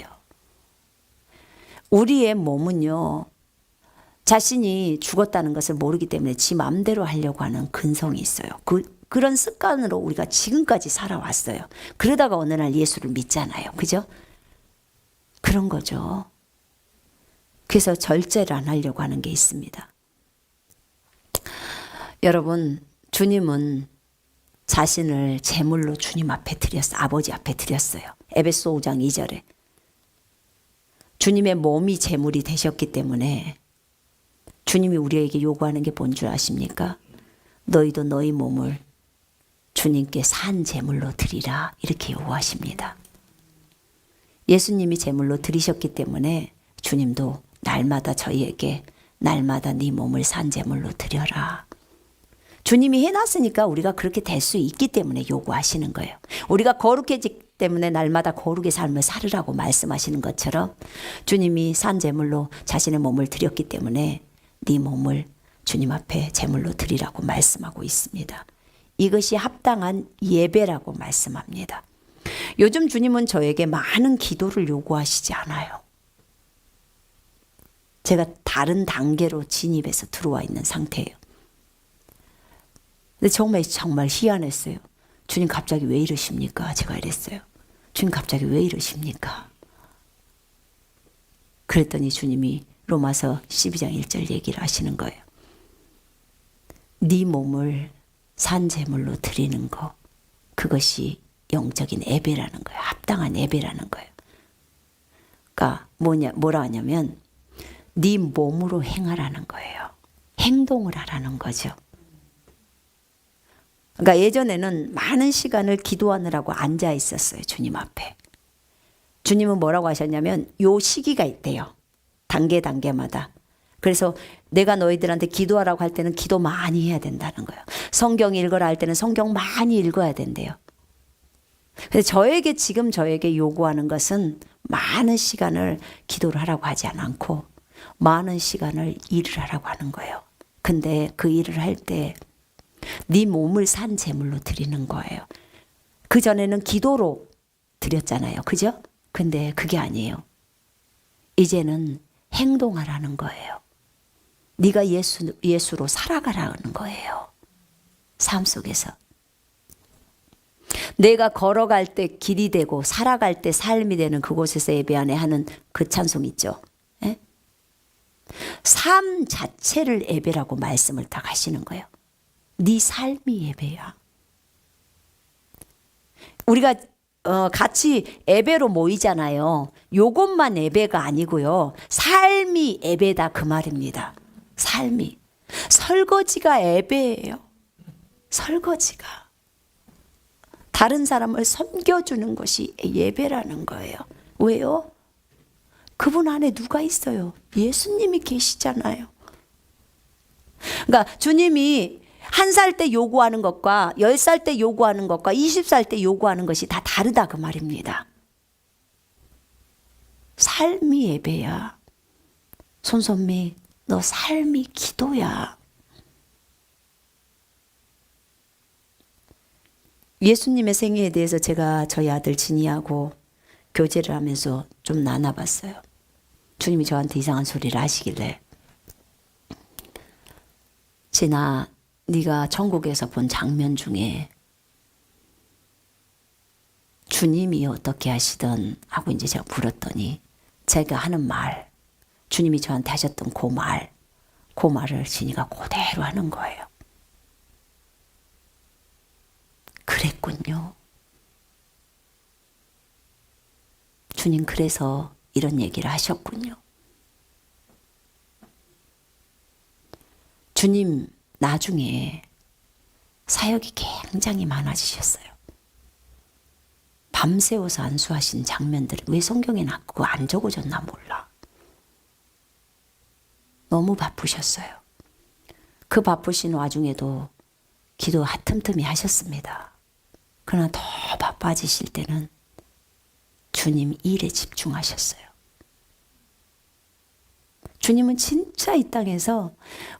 우리의 몸은요, 자신이 죽었다는 것을 모르기 때문에 지 마음대로 하려고 하는 근성이 있어요. 그런 습관으로 우리가 지금까지 살아왔어요. 그러다가 어느 날 예수를 믿잖아요. 그죠? 그런 거죠. 그래서 절제를 안 하려고 하는 게 있습니다. 여러분, 주님은 자신을 제물로 주님 앞에 드렸어요. 아버지 앞에 드렸어요. 에베소 5장 2절에. 주님의 몸이 제물이 되셨기 때문에 주님이 우리에게 요구하는 게 뭔 줄 아십니까? 너희도 너희 몸을 주님께 산 제물로 드리라. 이렇게 요구하십니다. 예수님이 제물로 드리셨기 때문에 주님도 날마다 저희에게 날마다 네 몸을 산 제물로 드려라. 주님이 해놨으니까 우리가 그렇게 될 수 있기 때문에 요구하시는 거예요. 우리가 거룩해지기 때문에 날마다 거룩의 삶을 살으라고 말씀하시는 것처럼 주님이 산 제물로 자신의 몸을 드렸기 때문에 네 몸을 주님 앞에 제물로 드리라고 말씀하고 있습니다. 이것이 합당한 예배라고 말씀합니다. 요즘 주님은 저에게 많은 기도를 요구하시지 않아요. 제가 다른 단계로 진입해서 들어와 있는 상태예요. 근데 정말 희한했어요. 주님 갑자기 왜 이러십니까? 제가 이랬어요. 주님 갑자기 왜 이러십니까? 그랬더니 주님이 로마서 12장 1절 얘기를 하시는 거예요. 네 몸을 산 제물로 드리는 거, 그것이 영적인 예배라는 거예요. 합당한 예배라는 거예요. 그러니까 뭐라 하냐면 네 몸으로 행하라는 거예요. 행동을 하라는 거죠. 그러니까 예전에는 많은 시간을 기도하느라고 앉아 있었어요. 주님 앞에. 주님은 뭐라고 하셨냐면 요 시기가 있대요. 단계마다. 그래서 내가 너희들한테 기도하라고 할 때는 기도 많이 해야 된다는 거예요. 성경 읽으라 할 때는 성경 많이 읽어야 된대요. 그래서 지금 저에게 요구하는 것은 많은 시간을 기도를 하라고 하지 않고 많은 시간을 일을 하라고 하는 거예요. 근데 그 일을 할 때 네 몸을 산 제물로 드리는 거예요. 그전에는 기도로 드렸잖아요. 그죠? 근데 그게 아니에요. 이제는 행동하라는 거예요. 네가 예수로 살아가라는 거예요. 삶 속에서. 내가 걸어갈 때 길이 되고 살아갈 때 삶이 되는 그곳에서 예배하네 하는 그 찬송 있죠. 예? 삶 자체를 예배라고 말씀을 딱 하시는 거예요. 네 삶이 예배야. 우리가 같이 예배로 모이잖아요. 요것만 예배가 아니고요. 삶이 예배다 그 말입니다. 삶이. 설거지가 예배예요. 설거지가. 다른 사람을 섬겨주는 것이 예배라는 거예요. 왜요? 그분 안에 누가 있어요? 예수님이 계시잖아요. 그러니까 주님이 1살 때 요구하는 것과 10살 때 요구하는 것과 20살 때 요구하는 것이 다 다르다 그 말입니다. 삶이 예배야. 손선미, 너 삶이 기도야. 예수님의 생애에 대해서 제가 저희 아들 진이하고 교제를 하면서 좀 나눠봤어요. 주님이 저한테 이상한 소리를 하시길래, 진아, 네가 천국에서 본 장면 중에 주님이 어떻게 하시던 하고 이제 제가 물었더니 제가 하는 말, 주님이 저한테 하셨던 그 말을 진이가 그대로 하는 거예요. 그랬군요. 주님 그래서 이런 얘기를 하셨군요. 주님 나중에 사역이 굉장히 많아지셨어요. 밤새워서 안수하신 장면들을 왜 성경에 그거 안 적어졌나 몰라. 너무 바쁘셨어요. 그 바쁘신 와중에도 기도 틈틈이 하셨습니다. 그러나 더 바빠지실 때는 주님 일에 집중하셨어요. 주님은 진짜 이 땅에서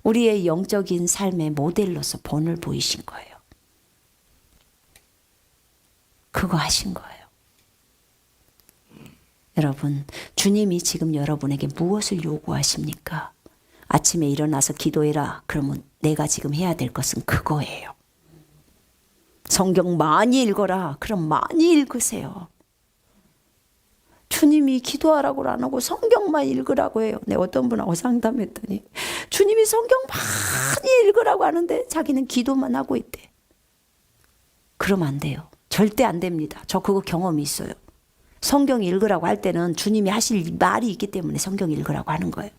우리의 영적인 삶의 모델로서 본을 보이신 거예요. 그거 하신 거예요. 여러분, 주님이 지금 여러분에게 무엇을 요구하십니까? 아침에 일어나서 기도해라. 그러면 내가 지금 해야 될 것은 그거예요. 성경 많이 읽어라. 그럼 많이 읽으세요. 주님이 기도하라고 안 하고 성경만 읽으라고 해요. 내 어떤 분하고 상담했더니 주님이 성경 많이 읽으라고 하는데 자기는 기도만 하고 있대. 그러면 안 돼요. 절대 안 됩니다. 저 그거 경험이 있어요. 성경 읽으라고 할 때는 주님이 하실 말이 있기 때문에 성경 읽으라고 하는 거예요.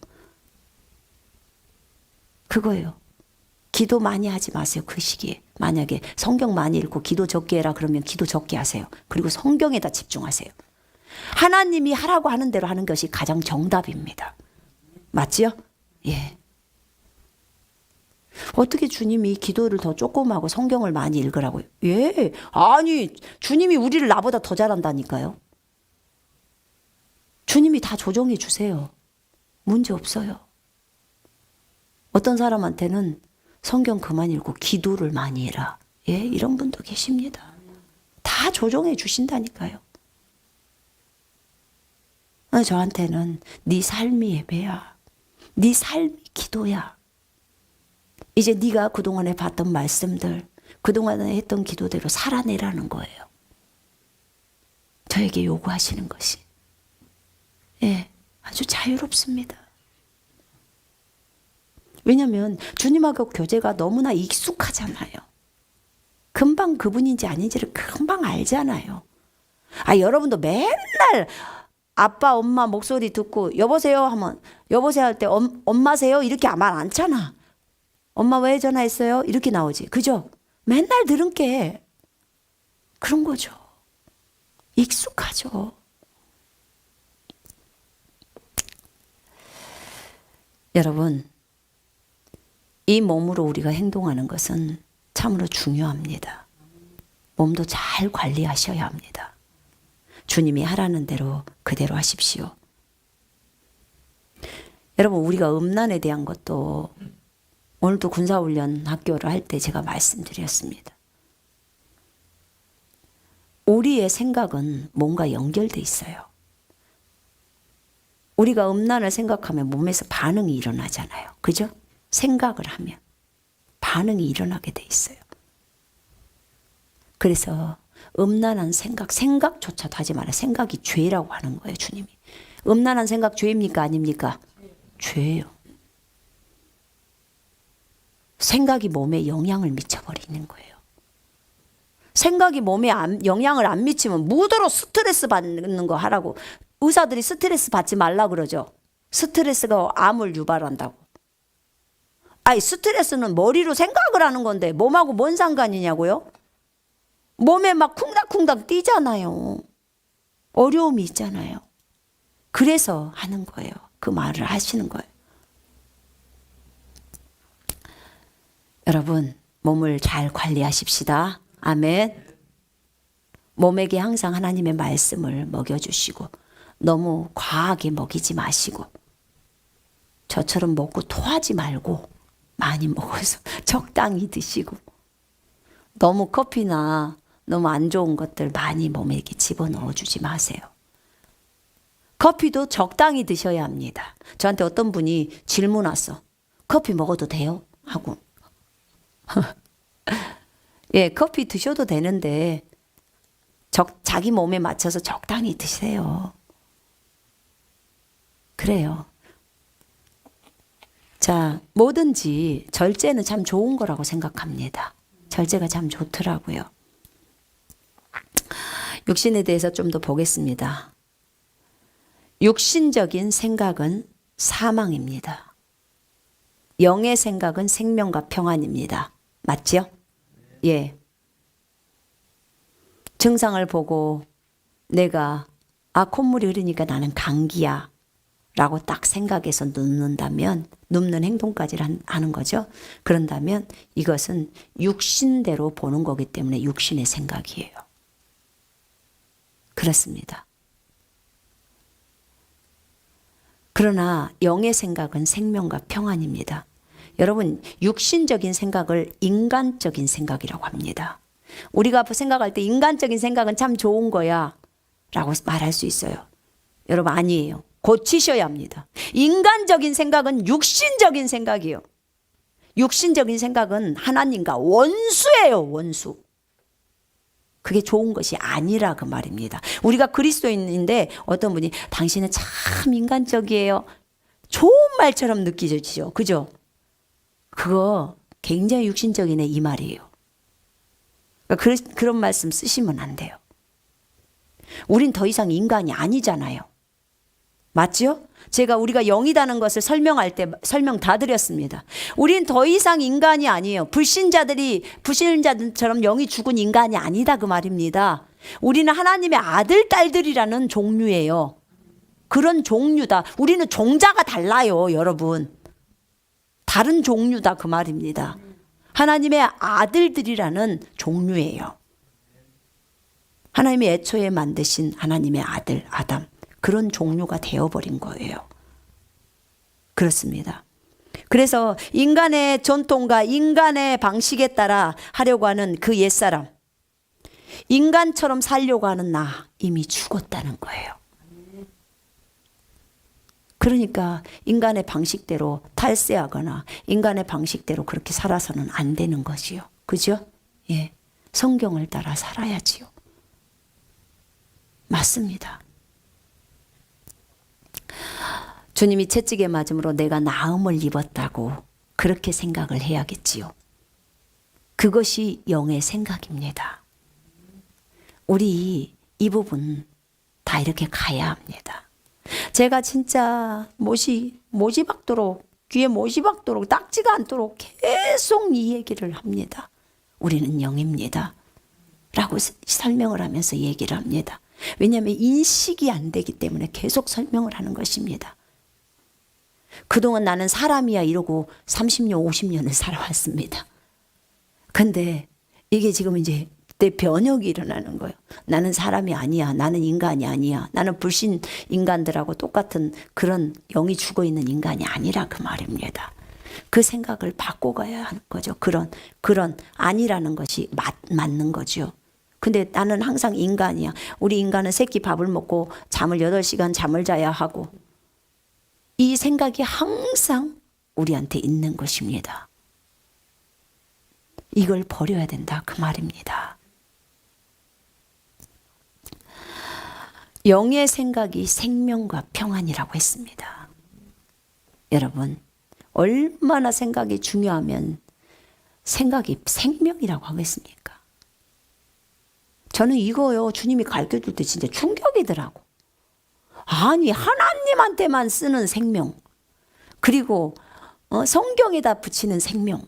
그거예요. 기도 많이 하지 마세요. 그 시기에. 만약에 성경 많이 읽고 기도 적게 해라 그러면 기도 적게 하세요. 그리고 성경에다 집중하세요. 하나님이 하라고 하는 대로 하는 것이 가장 정답입니다. 맞지요? 예. 어떻게 주님이 기도를 더 조금 하고 성경을 많이 읽으라고요? 예. 아니, 주님이 우리를 나보다 더 잘한다니까요. 주님이 다 조정해 주세요. 문제 없어요. 어떤 사람한테는 성경 그만 읽고 기도를 많이 해라. 예, 이런 분도 계십니다. 다 조정해 주신다니까요. 저한테는 네 삶이 예배야. 네 삶이 기도야. 이제 네가 그동안에 봤던 말씀들, 그동안에 했던 기도대로 살아내라는 거예요. 저에게 요구하시는 것이. 예, 아주 자유롭습니다. 왜냐하면 주님하고 교제가 너무나 익숙하잖아요. 금방 그분인지 아닌지를 금방 알잖아요. 여러분도 맨날 아빠 엄마 목소리 듣고 여보세요 하면 여보세요 할 때 엄마세요 이렇게 말 안 잖아. 엄마 왜 전화했어요? 이렇게 나오지. 그죠? 맨날 들은 게 그런 거죠. 익숙하죠. 여러분, 이 몸으로 우리가 행동하는 것은 참으로 중요합니다. 몸도 잘 관리하셔야 합니다. 주님이 하라는 대로 그대로 하십시오. 여러분, 우리가 음란에 대한 것도 오늘도 군사훈련 학교를 할 때 제가 말씀드렸습니다. 우리의 생각은 뭔가 연결돼 있어요. 우리가 음란을 생각하면 몸에서 반응이 일어나잖아요. 그죠? 생각을 하면 반응이 일어나게 돼 있어요. 그래서 음란한 생각조차도 하지 말아요. 생각이 죄라고 하는 거예요, 주님이. 음란한 생각 죄입니까? 아닙니까? 죄예요. 생각이 몸에 영향을 미쳐버리는 거예요. 생각이 몸에 영향을 안 미치면 무더러 스트레스 받는 거 하라고. 의사들이 스트레스 받지 말라 그러죠. 스트레스가 암을 유발한다고. 스트레스는 머리로 생각을 하는 건데 몸하고 뭔 상관이냐고요? 몸에 막 쿵닥쿵닥 뛰잖아요. 어려움이 있잖아요. 그래서 하는 거예요. 그 말을 하시는 거예요. 여러분, 몸을 잘 관리하십시다. 아멘. 몸에게 항상 하나님의 말씀을 먹여주시고 너무 과하게 먹이지 마시고 저처럼 먹고 토하지 말고 많이 먹어서 적당히 드시고 너무 커피나 너무 안 좋은 것들 많이 몸에게 집어넣어 주지 마세요. 커피도 적당히 드셔야 합니다. 저한테 어떤 분이 질문 왔어. 커피 먹어도 돼요? 하고. 예, 커피 드셔도 되는데 자기 몸에 맞춰서 적당히 드세요. 그래요. 자, 뭐든지 절제는 참 좋은 거라고 생각합니다. 절제가 참 좋더라고요. 육신에 대해서 좀 더 보겠습니다. 육신적인 생각은 사망입니다. 영의 생각은 생명과 평안입니다. 맞죠? 예. 증상을 보고 내가 콧물이 흐르니까 나는 감기야 라고 딱 생각해서 눕는 행동까지 하는 거죠. 그런다면 이것은 육신대로 보는 거기 때문에 육신의 생각이에요. 그렇습니다. 그러나 영의 생각은 생명과 평안입니다. 여러분, 육신적인 생각을 인간적인 생각이라고 합니다. 우리가 생각할 때 인간적인 생각은 참 좋은 거야 라고 말할 수 있어요. 여러분, 아니에요. 고치셔야 합니다. 인간적인 생각은 육신적인 생각이에요. 육신적인 생각은 하나님과 원수예요, 원수. 그게 좋은 것이 아니라 그 말입니다. 우리가 그리스도인인데 어떤 분이 당신은 참 인간적이에요. 좋은 말처럼 느껴지죠. 그죠? 그거 굉장히 육신적이네 이 말이에요. 그런 말씀 쓰시면 안 돼요. 우린 더 이상 인간이 아니잖아요. 맞죠? 우리가 영이라는 것을 설명할 때 설명 다 드렸습니다. 우린 더 이상 인간이 아니에요. 불신자들처럼 영이 죽은 인간이 아니다 그 말입니다. 우리는 하나님의 아들, 딸들이라는 종류예요. 그런 종류다. 우리는 종자가 달라요, 여러분. 다른 종류다 그 말입니다. 하나님의 아들들이라는 종류예요. 하나님이 애초에 만드신 하나님의 아들 아담, 그런 종류가 되어버린 거예요. 그렇습니다. 그래서 인간의 전통과 인간의 방식에 따라 하려고 하는 그 옛사람, 인간처럼 살려고 하는 나 이미 죽었다는 거예요. 그러니까 인간의 방식대로 탈세하거나 인간의 방식대로 그렇게 살아서는 안 되는 것이요. 그죠? 예. 성경을 따라 살아야지요. 맞습니다. 주님이 채찍에 맞음으로 내가 나음을 입었다고 그렇게 생각을 해야겠지요. 그것이 영의 생각입니다. 우리 이 부분 다 이렇게 가야 합니다. 제가 진짜 못이 박도록, 귀에 못이 박도록, 딱지가 않도록 계속 이 얘기를 합니다. 우리는 영입니다 라고 설명을 하면서 얘기를 합니다. 왜냐하면 인식이 안 되기 때문에 계속 설명을 하는 것입니다. 그동안 나는 사람이야 이러고 30년 50년을 살아왔습니다. 근데 이게 지금 이제 내 변혁이 일어나는 거예요. 나는 사람이 아니야. 나는 인간이 아니야. 나는 불신 인간들하고 똑같은 그런 영이 죽어있는 인간이 아니라 그 말입니다. 그 생각을 바꿔가야 하는 거죠. 그런 아니라는 것이 맞는 거죠. 근데 나는 항상 인간이야. 우리 인간은 새끼 밥을 먹고 잠을 8시간 잠을 자야 하고, 이 생각이 항상 우리한테 있는 것입니다. 이걸 버려야 된다 그 말입니다. 영의 생각이 생명과 평안이라고 했습니다. 여러분, 얼마나 생각이 중요하면 생각이 생명이라고 하겠습니까? 저는 이거요, 주님이 가르쳐줄 때 진짜 충격이더라고. 아니, 하나님한테만 쓰는 생명, 그리고 성경에다 붙이는 생명,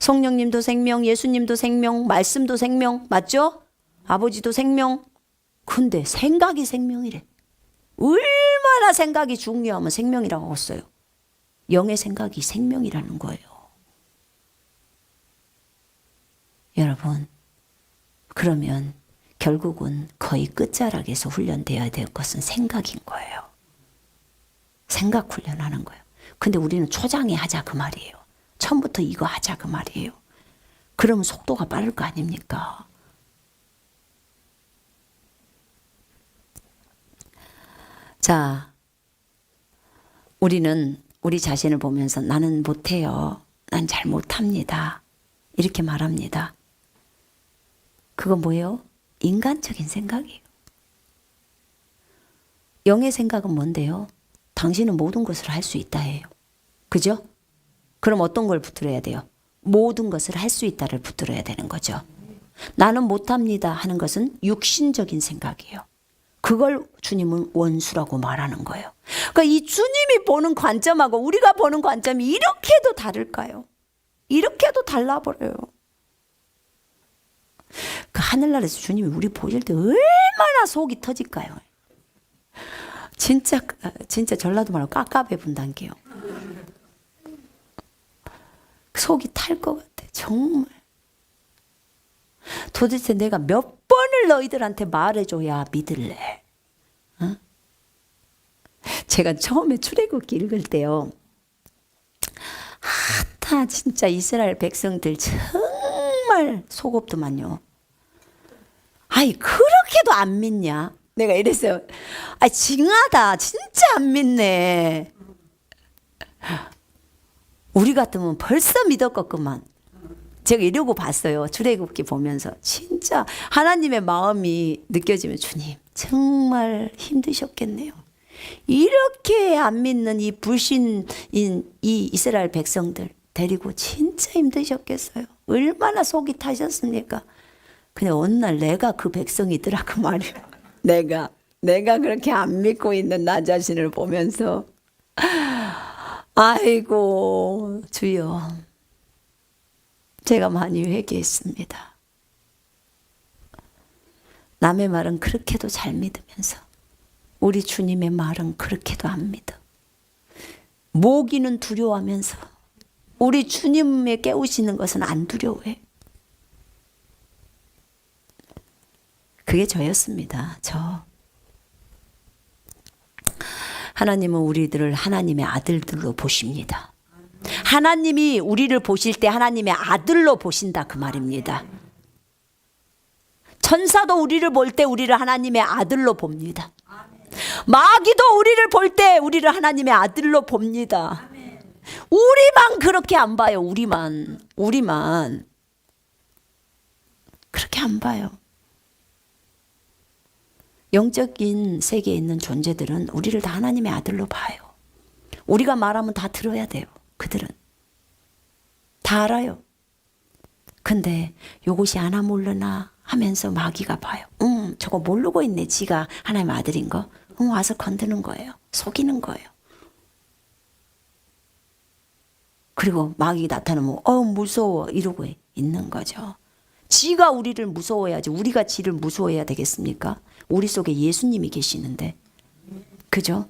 성령님도 생명, 예수님도 생명, 말씀도 생명, 맞죠? 아버지도 생명. 근데 생각이 생명이래. 얼마나 생각이 중요하면 생명이라고 했어요. 영의 생각이 생명이라는 거예요. 여러분, 그러면 결국은 거의 끝자락에서 훈련되어야 될 것은 생각인 거예요. 생각 훈련하는 거예요. 근데 우리는 초장에 하자 그 말이에요. 처음부터 이거 하자 그 말이에요. 그러면 속도가 빠를 거 아닙니까? 자, 우리는 우리 자신을 보면서 나는 못해요. 난 잘 못합니다. 이렇게 말합니다. 그건 뭐예요? 인간적인 생각이에요. 영의 생각은 뭔데요? 당신은 모든 것을 할 수 있다 해요. 그죠? 그럼 어떤 걸 붙들어야 돼요? 모든 것을 할 수 있다를 붙들어야 되는 거죠. 나는 못합니다 하는 것은 육신적인 생각이에요. 그걸 주님은 원수라고 말하는 거예요. 그러니까 이 주님이 보는 관점하고 우리가 보는 관점이 이렇게도 다를까요? 이렇게도 달라버려요. 그 하늘나라에서 주님이 우리 보실 때 얼마나 속이 터질까요? 진짜 전라도 말로 깝깝해 분단게요. 속이 탈 것 같아. 정말. 도대체 내가 몇 번을 너희들한테 말해줘야 믿을래? 어? 제가 처음에 출애굽기 읽을 때요. 하다 진짜 이스라엘 백성들 정말 속없더만요. 아이 그렇게도 안 믿냐? 내가 이랬어요. 아 징하다. 진짜 안 믿네. 우리 같으면 벌써 믿었겠구만. 제가 이러고 봤어요. 출애굽기 보면서 진짜 하나님의 마음이 느껴지면 주님 정말 힘드셨겠네요. 이렇게 안 믿는 이 불신인 이 이스라엘 백성들 데리고 진짜 힘드셨겠어요. 얼마나 속이 타셨습니까? 근데 어느 날 내가 그 백성이더라고 말이에요. 내가 그렇게 안 믿고 있는 나 자신을 보면서 아이고 주여 제가 많이 회개했습니다. 남의 말은 그렇게도 잘 믿으면서 우리 주님의 말은 그렇게도 안 믿어. 모기는 두려워하면서 우리 주님의 깨우시는 것은 안 두려워해. 그게 저였습니다. 저. 하나님은 우리들을 하나님의 아들들로 보십니다. 하나님이 우리를 보실 때 하나님의 아들로 보신다 그 말입니다. 천사도 우리를 볼 때 우리를 하나님의 아들로 봅니다. 마귀도 우리를 볼 때 우리를 하나님의 아들로 봅니다. 우리만 그렇게 안 봐요. 우리만 그렇게 안 봐요. 영적인 세계에 있는 존재들은 우리를 다 하나님의 아들로 봐요. 우리가 말하면 다 들어야 돼요. 그들은 다 알아요. 근데 요것이 아나 모르나 하면서 마귀가 봐요. 저거 모르고 있네. 지가 하나님의 아들인 거. 와서 건드는 거예요. 속이는 거예요. 그리고 마귀가 나타나면 무서워 이러고 있는 거죠. 지가 우리를 무서워해야지. 우리가 지를 무서워해야 되겠습니까? 우리 속에 예수님이 계시는데. 그죠?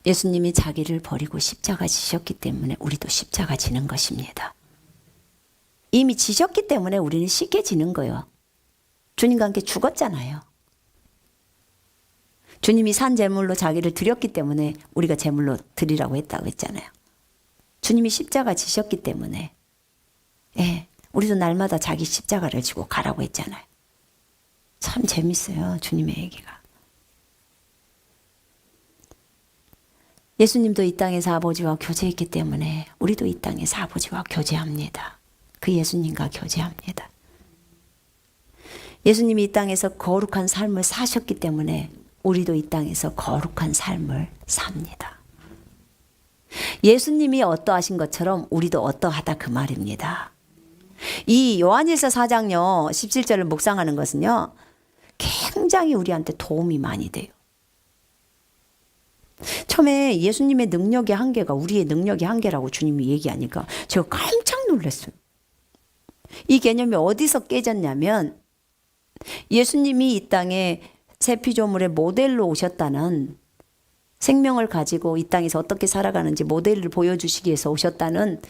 예수님이 자기를 버리고 십자가 지셨기 때문에 우리도 십자가 지는 것입니다. 이미 지셨기 때문에 우리는 쉽게 지는 거예요. 주님과 함께 죽었잖아요. 주님이 산 제물로 자기를 드렸기 때문에 우리가 제물로 드리라고 했다고 했잖아요. 주님이 십자가 지셨기 때문에 우리도 날마다 자기 십자가를 지고 가라고 했잖아요. 참 재밌어요. 주님의 얘기가. 예수님도 이 땅에서 아버지와 교제했기 때문에 우리도 이 땅에서 아버지와 교제합니다. 그 예수님과 교제합니다. 예수님이 이 땅에서 거룩한 삶을 사셨기 때문에 우리도 이 땅에서 거룩한 삶을 삽니다. 예수님이 어떠하신 것처럼 우리도 어떠하다 그 말입니다. 이 요한일서 4장요 17절을 묵상하는 것은요 굉장히 우리한테 도움이 많이 돼요. 처음에 예수님의 능력의 한계가 우리의 능력의 한계라고 주님이 얘기하니까 제가 깜짝 놀랐어요. 이 개념이 어디서 깨졌냐면 예수님이 이 땅에 새 피조물의 모델로 오셨다는, 생명을 가지고 이 땅에서 어떻게 살아가는지 모델을 보여주시기 위해서 오셨다는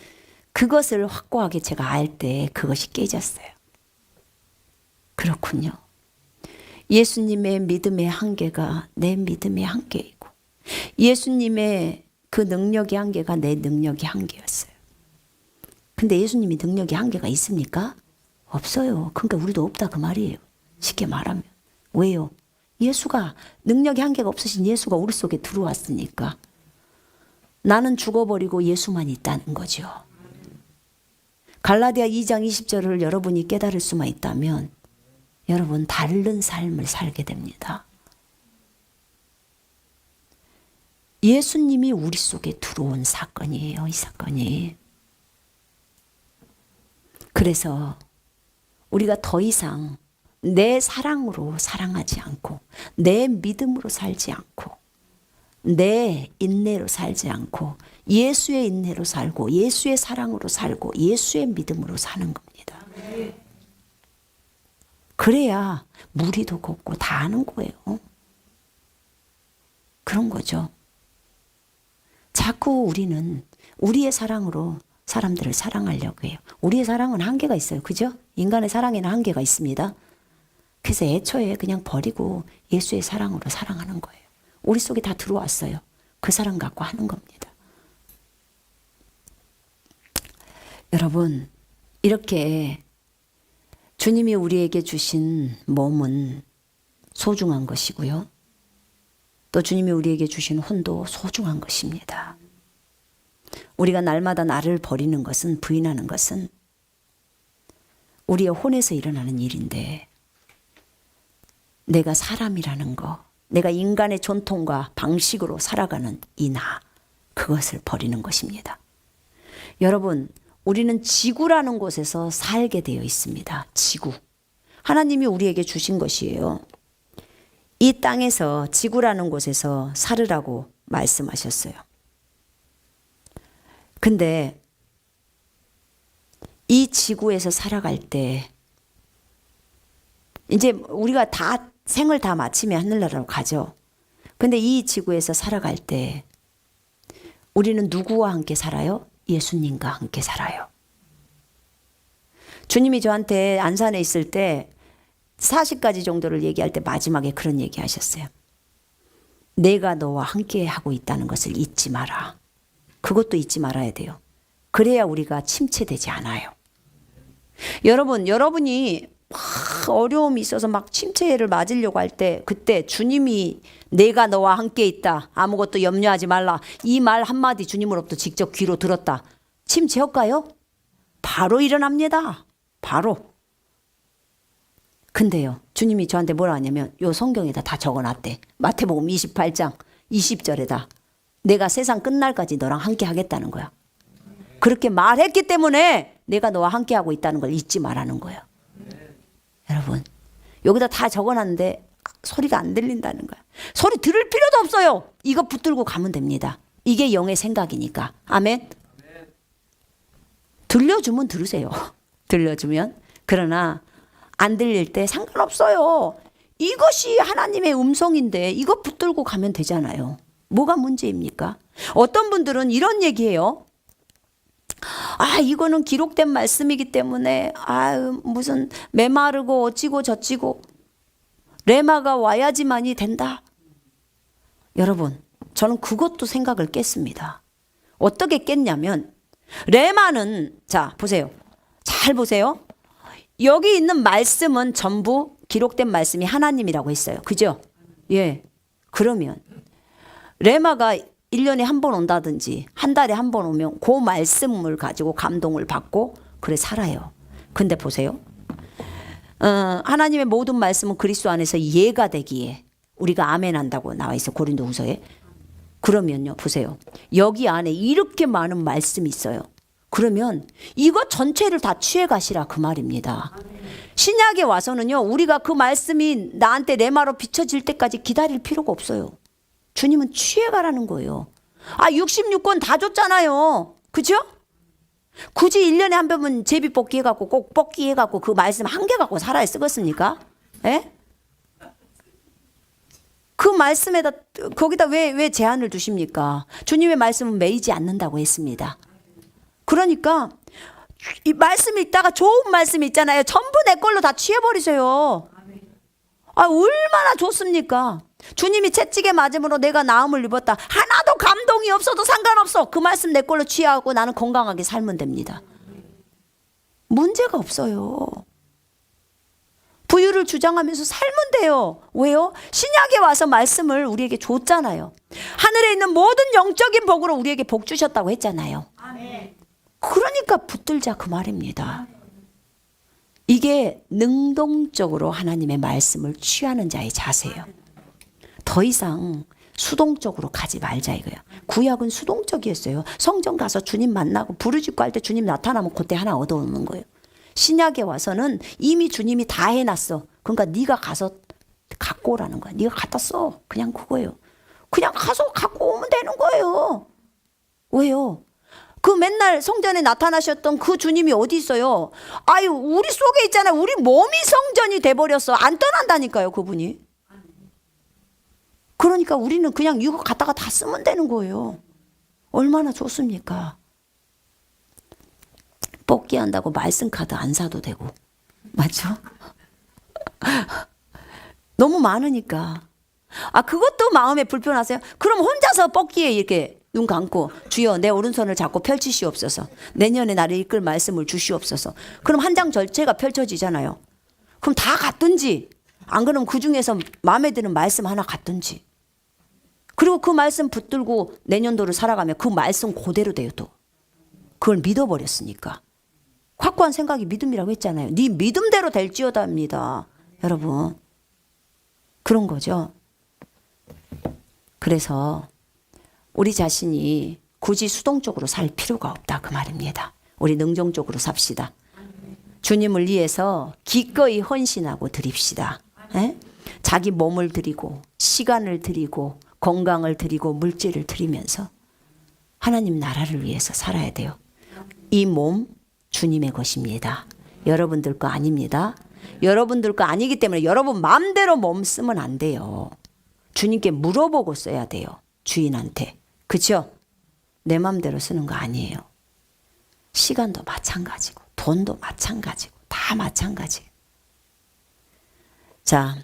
그것을 확고하게 제가 알 때 그것이 깨졌어요. 그렇군요. 예수님의 믿음의 한계가 내 믿음의 한계이고 예수님의 그 능력의 한계가 내 능력의 한계였어요. 근데 예수님이 능력의 한계가 있습니까? 없어요. 그러니까 우리도 없다 그 말이에요. 쉽게 말하면. 왜요? 예수가, 능력의 한계가 없으신 예수가 우리 속에 들어왔으니까. 나는 죽어버리고 예수만 있다는 거죠. 갈라디아 2장 20절을 여러분이 깨달을 수만 있다면 여러분 다른 삶을 살게 됩니다. 예수님이 우리 속에 들어온 사건이에요. 이 사건이. 그래서 우리가 더 이상 내 사랑으로 사랑하지 않고 내 믿음으로 살지 않고 내 인내로 살지 않고 예수의 인내로 살고 예수의 사랑으로 살고 예수의 믿음으로 사는 겁니다. 그래야 무리도 걷고 다 하는 거예요. 그런 거죠. 자꾸 우리는 우리의 사랑으로 사람들을 사랑하려고 해요. 우리의 사랑은 한계가 있어요. 그죠? 인간의 사랑에는 한계가 있습니다. 그래서 애초에 그냥 버리고 예수의 사랑으로 사랑하는 거예요. 우리 속에 다 들어왔어요. 그 사랑 갖고 하는 겁니다. 여러분, 이렇게 주님이 우리에게 주신 몸은 소중한 것이고요. 또 주님이 우리에게 주신 혼도 소중한 것입니다. 우리가 날마다 나를 버리는 것은, 부인하는 것은 우리의 혼에서 일어나는 일인데, 내가 사람이라는 거, 내가 인간의 전통과 방식으로 살아가는 이 나, 그것을 버리는 것입니다. 여러분, 우리는 지구라는 곳에서 살게 되어 있습니다. 지구. 하나님이 우리에게 주신 것이에요. 이 땅에서, 지구라는 곳에서 살으라고 말씀하셨어요. 근데 이 지구에서 살아갈 때 이제 우리가 다 생을 다 마치면 하늘나라로 가죠. 근데 이 지구에서 살아갈 때 우리는 누구와 함께 살아요? 예수님과 함께 살아요. 주님이 저한테 안산에 있을 때 40가지 정도를 얘기할 때 마지막에 그런 얘기 하셨어요. 내가 너와 함께 하고 있다는 것을 잊지 마라. 그것도 잊지 말아야 돼요. 그래야 우리가 침체되지 않아요. 여러분, 여러분이 막 어려움이 있어서 막 침체를 맞으려고 할 때, 그때 주님이 내가 너와 함께 있다, 아무것도 염려하지 말라, 이 말 한마디 주님으로부터 직접 귀로 들었다. 침체할까요? 바로 일어납니다. 바로. 근데요, 주님이 저한테 뭐라 하냐면 요 성경에다 다 적어놨대. 마태복음 28장 20절에다 내가 세상 끝날까지 너랑 함께 하겠다는 거야. 그렇게 말했기 때문에 내가 너와 함께 하고 있다는 걸 잊지 말라는 거예요. 여러분, 여기다 다 적어놨는데 소리가 안 들린다는 거야. 소리 들을 필요도 없어요. 이거 붙들고 가면 됩니다. 이게 영의 생각이니까. 아멘. 들려주면 들으세요. 들려주면. 그러나 안 들릴 때 상관없어요. 이것이 하나님의 음성인데 이거 붙들고 가면 되잖아요. 뭐가 문제입니까? 어떤 분들은 이런 얘기해요. 아, 이거는 기록된 말씀이기 때문에 무슨 메마르고 어찌고 저찌고 레마가 와야지만이 된다. 여러분, 저는 그것도 생각을 깼습니다. 어떻게 깼냐면, 레마는, 자 보세요, 잘 보세요. 여기 있는 말씀은 전부 기록된 말씀이 하나님이라고 했어요. 그죠? 예. 그러면 레마가 1년에 한 번 온다든지 한 달에 한 번 오면 그 말씀을 가지고 감동을 받고 그래 살아요. 근데 보세요. 하나님의 모든 말씀은 그리스도 안에서 이해가 되기에 우리가 아멘 한다고 나와 있어, 고린도후서에. 그러면요, 보세요. 여기 안에 이렇게 많은 말씀이 있어요. 그러면 이거 전체를 다 취해 가시라 그 말입니다. 신약에 와서는요, 우리가 그 말씀이 나한테 레마로 비춰질 때까지 기다릴 필요가 없어요. 주님은 취해 가라는 거예요. 66권 다 줬잖아요. 그죠? 굳이 1년에 한 번은 제비 뽑기 해갖고 꼭 뽑기 해갖고 그 말씀 한 개 갖고 살아야 쓰겠습니까? 예? 그 말씀에다, 거기다 왜 제한을 두십니까? 주님의 말씀은 매이지 않는다고 했습니다. 그러니까 이 말씀 읽다가 좋은 말씀 있잖아요. 전부 내 걸로 다 취해버리세요. 얼마나 좋습니까? 주님이 채찍에 맞음으로 내가 나음을 입었다. 하나도 감동이 없어도 상관없어. 그 말씀 내 걸로 취하고 나는 건강하게 살면 됩니다. 문제가 없어요. 부유를 주장하면서 살면 돼요. 왜요? 신약에 와서 말씀을 우리에게 줬잖아요. 하늘에 있는 모든 영적인 복으로 우리에게 복 주셨다고 했잖아요. 그러니까 붙들자 그 말입니다. 이게 능동적으로 하나님의 말씀을 취하는 자의 자세예요. 더 이상 수동적으로 가지 말자 이거야. 구약은 수동적이었어요. 성전 가서 주님 만나고 부르짖고 할 때 주님 나타나면 그때 하나 얻어오는 거예요. 신약에 와서는 이미 주님이 다 해놨어. 그러니까 네가 가서 갖고 오라는 거야. 네가 갖다 써. 그냥 그거예요. 그냥 가서 갖고 오면 되는 거예요. 왜요? 그 맨날 성전에 나타나셨던 그 주님이 어디 있어요? 우리 속에 있잖아요. 우리 몸이 성전이 돼버렸어. 안 떠난다니까요, 그분이. 그러니까 우리는 그냥 이거 갖다가 다 쓰면 되는 거예요. 얼마나 좋습니까? 뽑기 한다고 말씀 카드 안 사도 되고. 맞죠? 너무 많으니까. 아, 그것도 마음에 불편하세요? 그럼 혼자서 뻗기에 이렇게 눈 감고 주여 내 오른손을 잡고 펼치시옵소서. 내년에 나를 이끌 말씀을 주시옵소서. 그럼 한 장 전체가 펼쳐지잖아요. 그럼 다 갖든지 안 그러면 그중에서 마음에 드는 말씀 하나 갖든지. 그리고 그 말씀 붙들고 내년도를 살아가면 그 말씀 그대로 돼요 또. 그걸 믿어버렸으니까. 확고한 생각이 믿음이라고 했잖아요. 네 믿음대로 될지어다입니다. 여러분. 그런 거죠. 그래서 우리 자신이 굳이 수동적으로 살 필요가 없다 그 말입니다. 우리 능동적으로 삽시다. 주님을 위해서 기꺼이 헌신하고 드립시다. 에? 자기 몸을 드리고 시간을 드리고 건강을 드리고 물질을 드리면서 하나님 나라를 위해서 살아야 돼요. 이 몸 주님의 것입니다. 여러분들 거 아닙니다. 여러분들 거 아니기 때문에 여러분 마음대로 몸 쓰면 안 돼요. 주님께 물어보고 써야 돼요. 주인한테. 그렇죠? 내 마음대로 쓰는 거 아니에요. 시간도 마찬가지고 돈도 마찬가지고 다 마찬가지예요. 자,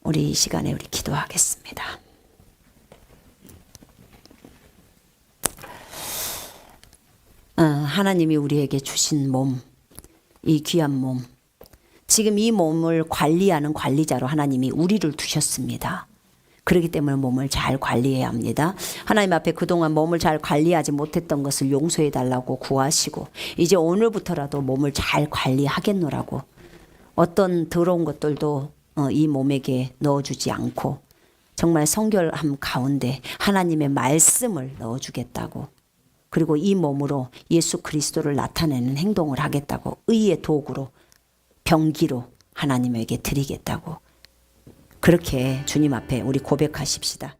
우리 이 시간에 우리 기도하겠습니다. 하나님이 우리에게 주신 몸, 이 귀한 몸, 지금 이 몸을 관리하는 관리자로 하나님이 우리를 두셨습니다. 그렇기 때문에 몸을 잘 관리해야 합니다. 하나님 앞에 그동안 몸을 잘 관리하지 못했던 것을 용서해 달라고 구하시고 이제 오늘부터라도 몸을 잘 관리하겠노라고 어떤 더러운 것들도 이 몸에게 넣어주지 않고 정말 성결함 가운데 하나님의 말씀을 넣어주겠다고 그리고 이 몸으로 예수 그리스도를 나타내는 행동을 하겠다고 의의 도구로 병기로 하나님에게 드리겠다고 그렇게 주님 앞에 우리 고백하십시다.